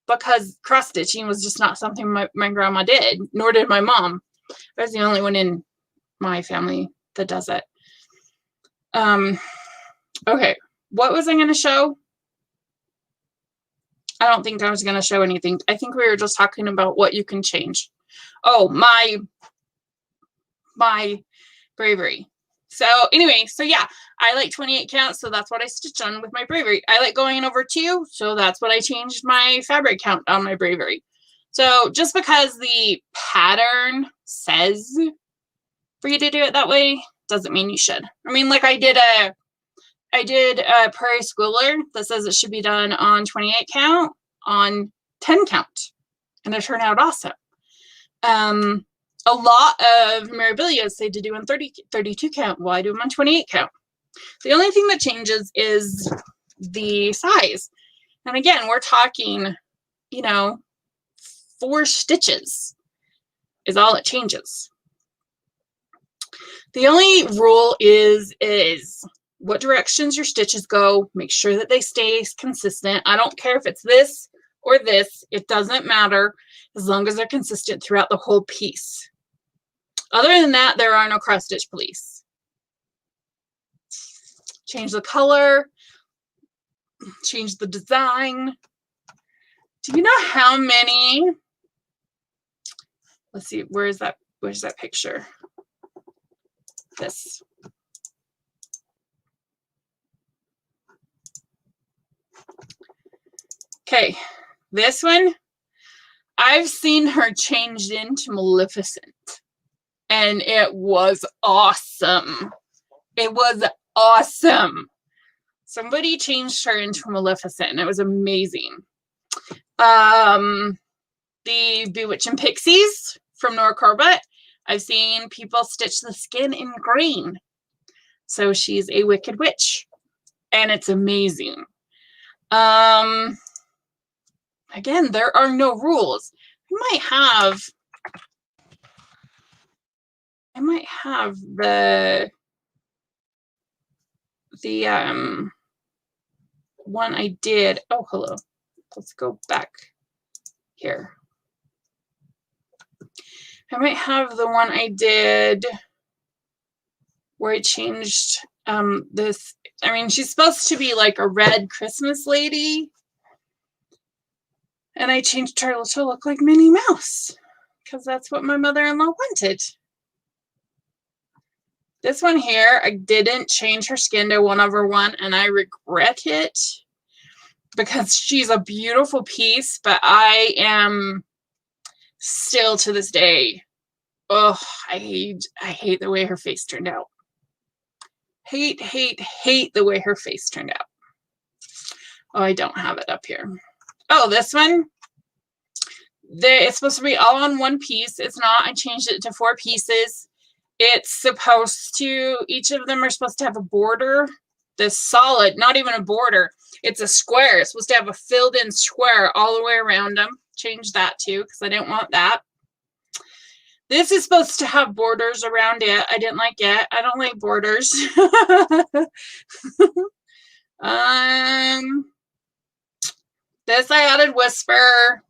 A: because cross stitching was just not something my grandma did, nor did my mom. I was the only one in my family that does it. Okay, what was I going to show? I don't think I was going to show anything. I think we were just talking about what you can change. Oh, my bravery. So anyway, so yeah, I like 28 count, so that's what I stitched on with my bravery. I like going over 2, so that's what I changed my fabric count on my bravery. So just because the pattern says for you to do it that way doesn't mean you should. I mean, like I did a Prairie Schooler that says it should be done on 28 count on 10 count, and it turned out awesome. A lot of memorabilia say to do on 32 count. Well, I do them on 28 count. The only thing that changes is the size. And again, we're talking, 4 stitches is all it changes. The only rule is what directions your stitches go. Make sure that they stay consistent. I don't care if it's this or this. It doesn't matter as long as they're consistent throughout the whole piece. Other than that, there are no cross stitch police. Change the color. Change the design. Do you know how many? Let's see. Where's that picture? This. Okay, this one, I've seen her changed into Maleficent, and it was awesome. It was awesome. Somebody changed her into Maleficent, and it was amazing. The Bewitching Pixies from Nora Corbett, I've seen people stitch the skin in green. So she's a wicked witch, and it's amazing. Again, there are no rules. I might have the one I did. Oh, hello. Let's go back here. I might have the one I did where I changed this. I mean, she's supposed to be like a red Christmas lady. And I changed her to look like Minnie Mouse because that's what my mother-in-law wanted. This one here, I didn't change her skin to 1/1, and I regret it because she's a beautiful piece, but I am still to this day, I hate the way her face turned out. Hate the way her face turned out. Oh, I don't have it up here. Oh, this one. It's supposed to be all on one piece. It's not. I changed it to 4 pieces. It's supposed to, each of them are supposed to have a border. This solid, not even a border. It's a square. It's supposed to have a filled in square all the way around them. Change that too, because I didn't want that. This is supposed to have borders around it. I didn't like it. I don't like borders. This I added whisper.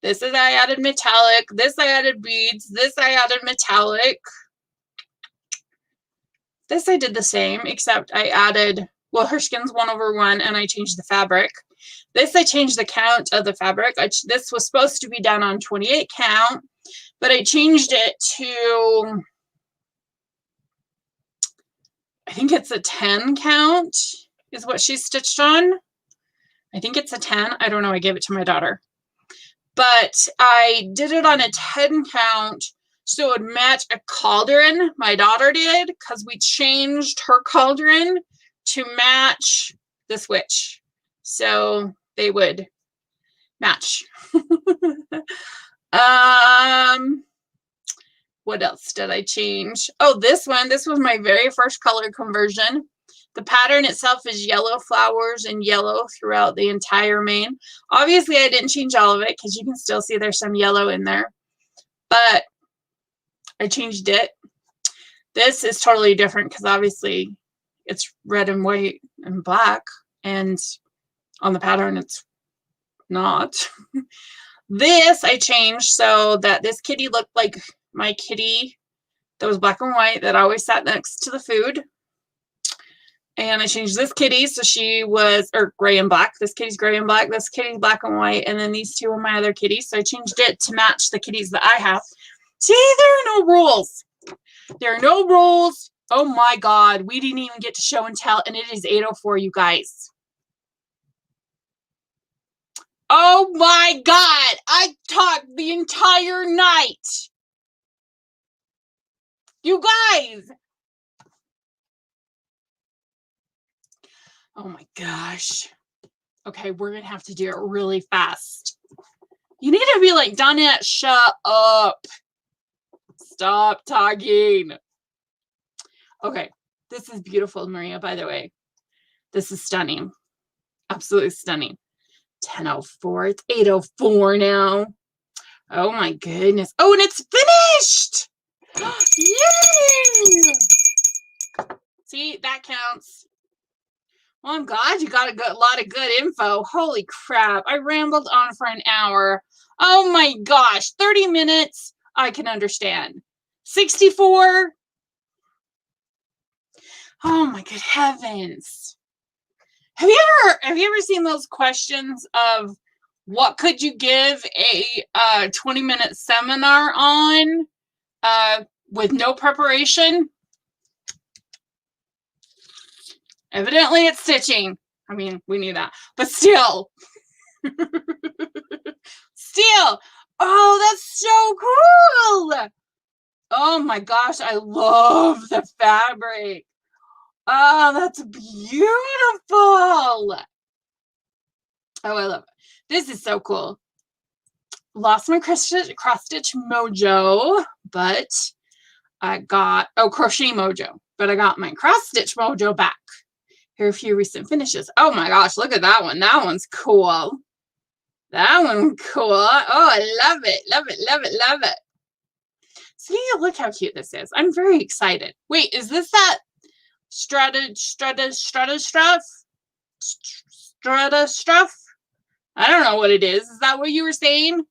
A: This is I added metallic. This I added beads. This I added metallic. This I did the same, except I added, well, her skin's 1/1, and I changed the fabric. This I changed the count of the fabric. This was supposed to be done on 28 count, but I changed it to, I think it's a 10 count is what she stitched on. I think it's a 10. I don't know. I gave it to my daughter. But I did it on a 10 count so it would match a cauldron. My daughter did, because we changed her cauldron to match this witch. So they would match. What else did I change? Oh, this one. This was my very first color conversion. The pattern itself is yellow flowers and yellow throughout the entire mane. Obviously, I didn't change all of it because you can still see there's some yellow in there. But I changed it. This is totally different because obviously it's red and white and black. And on the pattern, it's not. This I changed so that this kitty looked like my kitty that was black and white that always sat next to the food. And I changed this kitty so she was, or gray and black. This kitty's gray and black. This kitty's black and white. And then these two are my other kitties. So I changed it to match the kitties that I have. See, there are no rules. There are no rules. Oh my God. We didn't even get to show and tell. And it is 8:04, you guys. Oh my God. I talked the entire night. You guys. Oh my gosh. Okay, we're going to have to do it really fast. You need to be like, Donette, shut up. Stop talking. Okay, this is beautiful, Maria, by the way. This is stunning. Absolutely stunning. 10:04. It's 8:04 now. Oh my goodness. Oh, and it's finished. Yay! See, that counts. Well, I'm glad you got a lot of good info. Holy crap. I rambled on for an hour. Oh my gosh. 30 minutes. I can understand. 64. Oh my good heavens. Have you ever seen those questions of what could you give a 20-minute seminar on with no preparation? Evidently, it's stitching. I mean, we knew that. But still. Still. Oh, that's so cool. Oh, my gosh. I love the fabric. Oh, that's beautiful. Oh, I love it. This is so cool. Lost my cross-stitch mojo, but I got, crochet mojo. But I got my cross-stitch mojo back. Here are a few recent finishes. Oh my gosh, look at that one. That one's cool. That one's cool. Oh, I love it. Love it, love it, love it. See, look how cute this is. I'm very excited. Wait, is this that strata stuff? I don't know what it is. Is that what you were saying?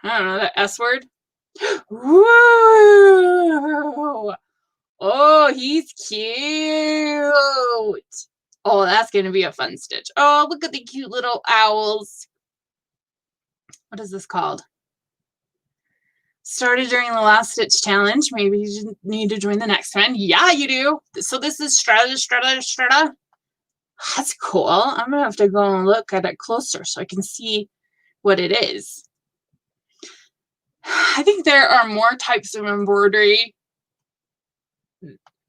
A: I don't know, that S word. Woo! Oh, he's cute. Oh, that's going to be a fun stitch. Oh, look at the cute little owls. What is this called? Started during the last stitch challenge. Maybe you need to join the next one. Yeah, you do. So this is strata. That's cool. I'm going to have to go and look at it closer so I can see what it is. I think there are more types of embroidery.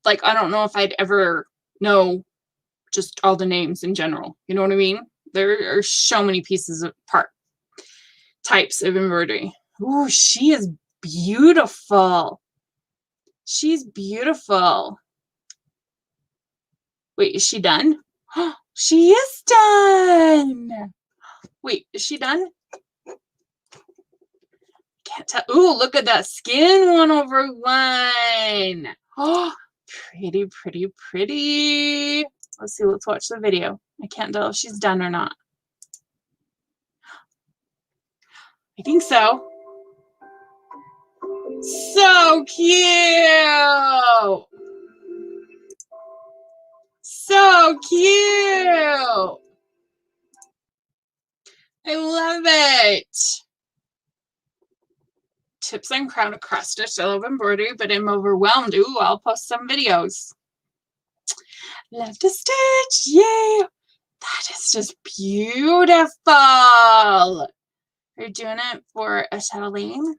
A: Like, I don't know if I'd ever know just all the names in general. You know what I mean? There are so many pieces of types of embroidery. Ooh, she is beautiful. She's beautiful. Wait, is she done? She is done. Wait, is she done? Can't tell. Ooh, look at that skin 1/1. Oh, pretty, pretty, pretty. Let's see. Let's watch the video. I can't tell if she's done or not. I think so. So cute. So cute. I love it. Tips on crown of cross stitch. I love embroidery, but I'm overwhelmed. Ooh, I'll post some videos. Love to stitch. Yay. That is just beautiful. Are you doing it for a chatelaine?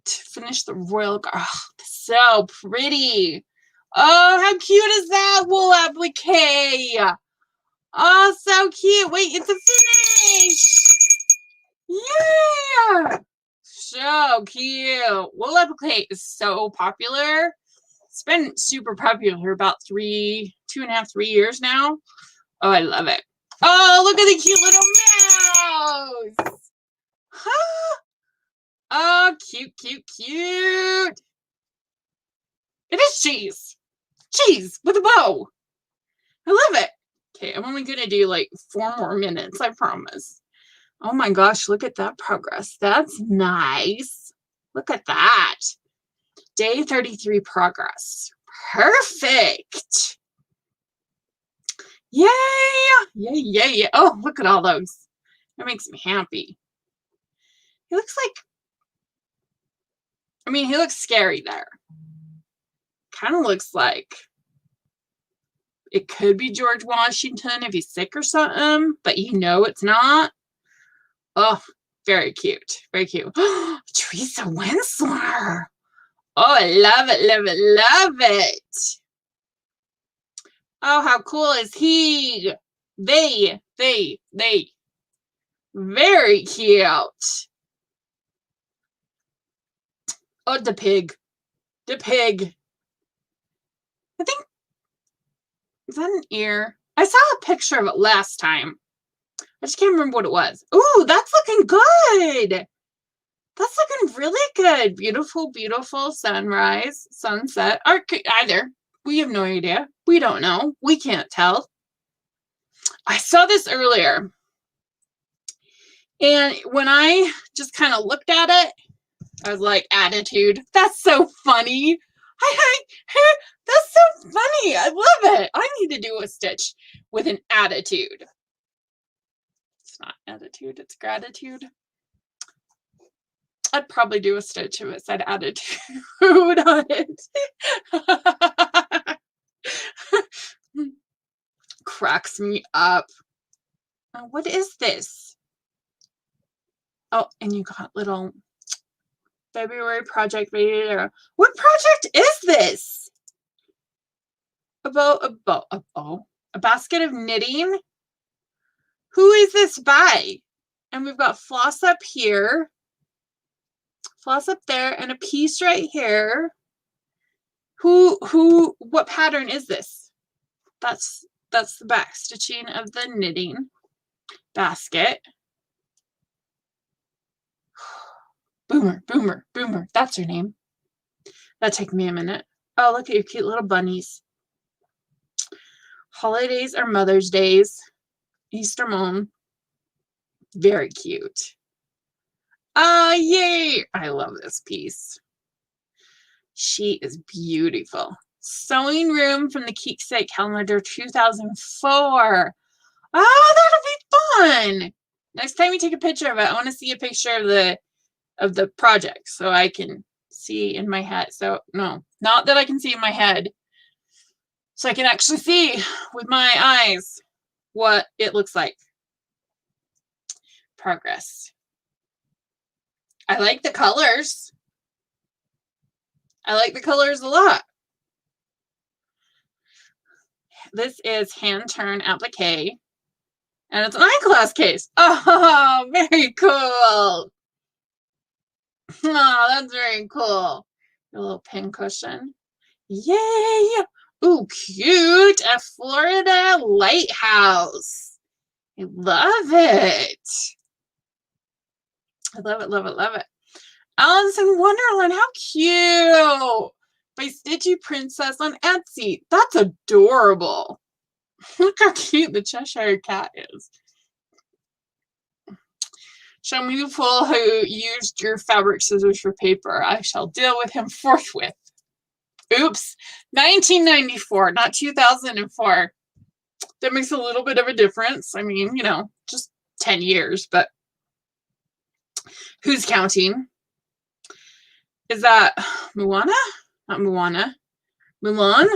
A: To finish the royal guard. Oh, so pretty. Oh, how cute is that wool applique? Oh, so cute. Wait, it's a finish. Yeah. So cute. Wool applique is so popular. It's been super popular for about 2.5, 3 years now. Oh, I love it. Oh, look at the cute little mouse. Huh? Oh, cute, cute, cute. It is cheese. Cheese with a bow. I love it. Okay, I'm only going to do like 4 more minutes, I promise. Oh my gosh, look at that progress. That's nice. Look at that. Day 33 progress. Perfect. Yay! Yay, yay, yay. Oh, look at all those. That makes me happy. He looks like, I mean, he looks scary there. Kind of looks like it could be George Washington if he's sick or something, but you know it's not. Oh, very cute. Very cute. Teresa Winsler. Oh, I love it, love it, love it. Oh, how cool is he? They. Very cute. Oh, the pig. The pig. I think, is that an ear? I saw a picture of it last time. I just can't remember what it was. Ooh, that's looking good. That's looking really good. Beautiful, beautiful sunrise, sunset, or either. We have no idea. We don't know. We can't tell. I saw this earlier. And when I just kind of looked at it, I was like, attitude. That's so funny. That's so funny. I love it. I need to do a stitch with an attitude. It's not attitude, it's gratitude. I'd probably do a stitch if it said attitude on it. Cracks me up. What is this? Oh, and you got little February project video. What project is this? A basket of knitting. Who is this by? And we've got floss up here, floss up there, and a piece right here. What pattern is this? That's the back stitching of the knitting basket. Boomer, Boomer, Boomer. That's her name. That'll take me a minute. Oh, look at your cute little bunnies. Holidays are Mother's Days. Easter Mom. Very cute. Oh, yay! I love this piece. She is beautiful. Sewing Room from the Keepsake Calendar 2004. Oh, that'll be fun. Next time you take a picture of it, I want to see a picture of the project so I can see in my head. So no, not that I can see in my head. So I can actually see with my eyes what it looks like. Progress. I like the colors. I like the colors a lot. this is hand turn applique. And it's an eyeglass case. Oh, very cool. Oh, that's very cool. A little pin cushion. Yay! Ooh, cute. A Florida lighthouse. I love it. I love it, love it, love it. Alice in Wonderland. How cute. By Stitchy Princess on Etsy. That's adorable. Look how cute the Cheshire Cat is. Show me the fool who used your fabric scissors for paper. I shall deal with him forthwith. Oops. 1994, not 2004. That makes a little bit of a difference. I mean, you know, just 10 years, but who's counting? Is that Moana? Not Moana. Mulan?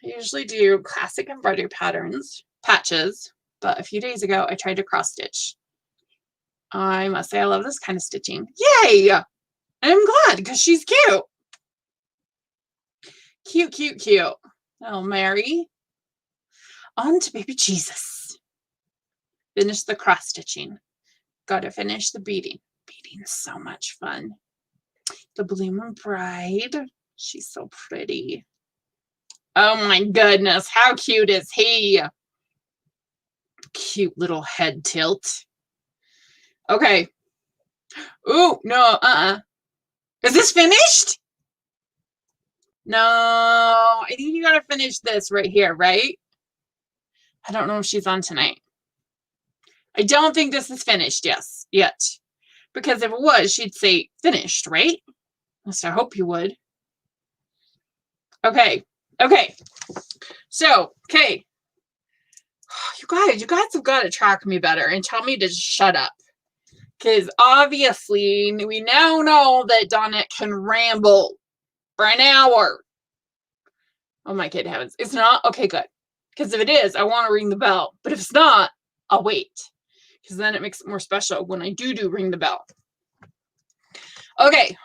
A: I usually do classic embroidery patches, but a few days ago I tried to cross stitch. I must say I love this kind of stitching. Yay! I'm glad because she's cute. Cute, cute, cute. Oh, Mary. On to baby Jesus. Finish the cross stitching. Gotta finish the beading. Beading's so much fun. The Bloomer Bride. She's so pretty. Oh my goodness, how cute is he? Cute little head tilt. Okay. Ooh, no, Is this finished? No, I think you gotta finish this right here, right? I don't know if she's on tonight. I don't think this is finished, yet. Because if it was, she'd say finished, right? At least I hope you would. Okay. Okay. So, okay. You guys have got to track me better and tell me to shut up. Because obviously, we now know that Donette can ramble for an hour. Oh my good heavens. It's not? Okay, good. Because if it is, I want to ring the bell. But if it's not, I'll wait. Because then it makes it more special when I do ring the bell. Okay.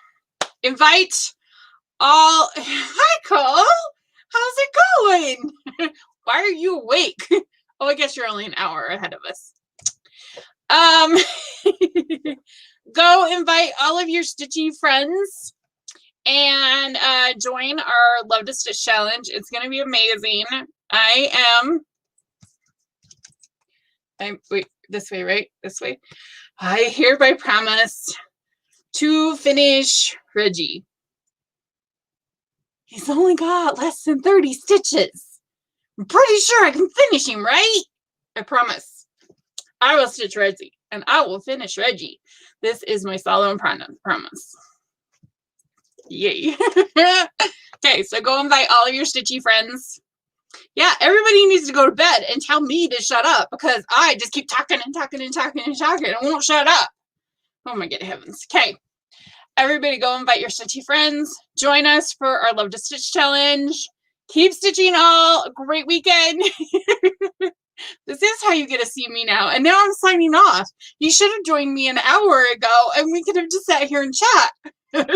A: Invite all. Hi, Cole. How's it going? Why are you awake? Oh, I guess you're only an hour ahead of us. Go invite all of your stitching friends and join our Love to Stitch challenge. It's going to be amazing. Wait, this way, right? This way. I hereby promise to finish Reggie. He's only got less than 30 stitches. I'm pretty sure I can finish him, right? I promise. I will stitch Reggie, and I will finish Reggie. This is my solemn promise. Yay. Okay, so go invite all of your stitchy friends. Yeah, everybody needs to go to bed and tell me to shut up because I just keep talking and talking and talking and talking and won't shut up. Oh my good heavens. Okay. Everybody go invite your stitchy friends. Join us for our Love to Stitch challenge. Keep stitching all. Great weekend. This is how you get to see me now. And now I'm signing off. You should have joined me an hour ago and we could have just sat here and chat. Have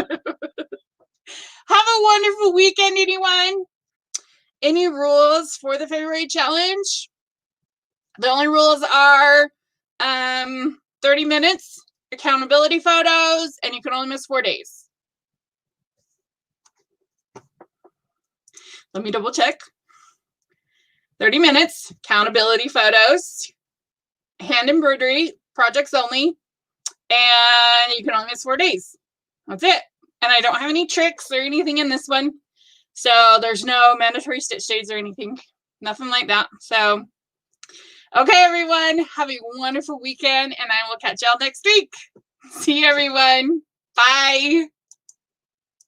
A: a wonderful weekend, anyone. Any rules for the February challenge? The only rules are 30 minutes. Accountability photos, and you can only miss 4 days. Let me double check. 30 minutes, accountability photos, hand embroidery, projects only, and you can only miss 4 days. That's it. And I don't have any tricks or anything in this one. So there's no mandatory stitch days or anything. Nothing like that. So okay, everyone, have a wonderful weekend, and I will catch y'all next week. See you, everyone. Bye.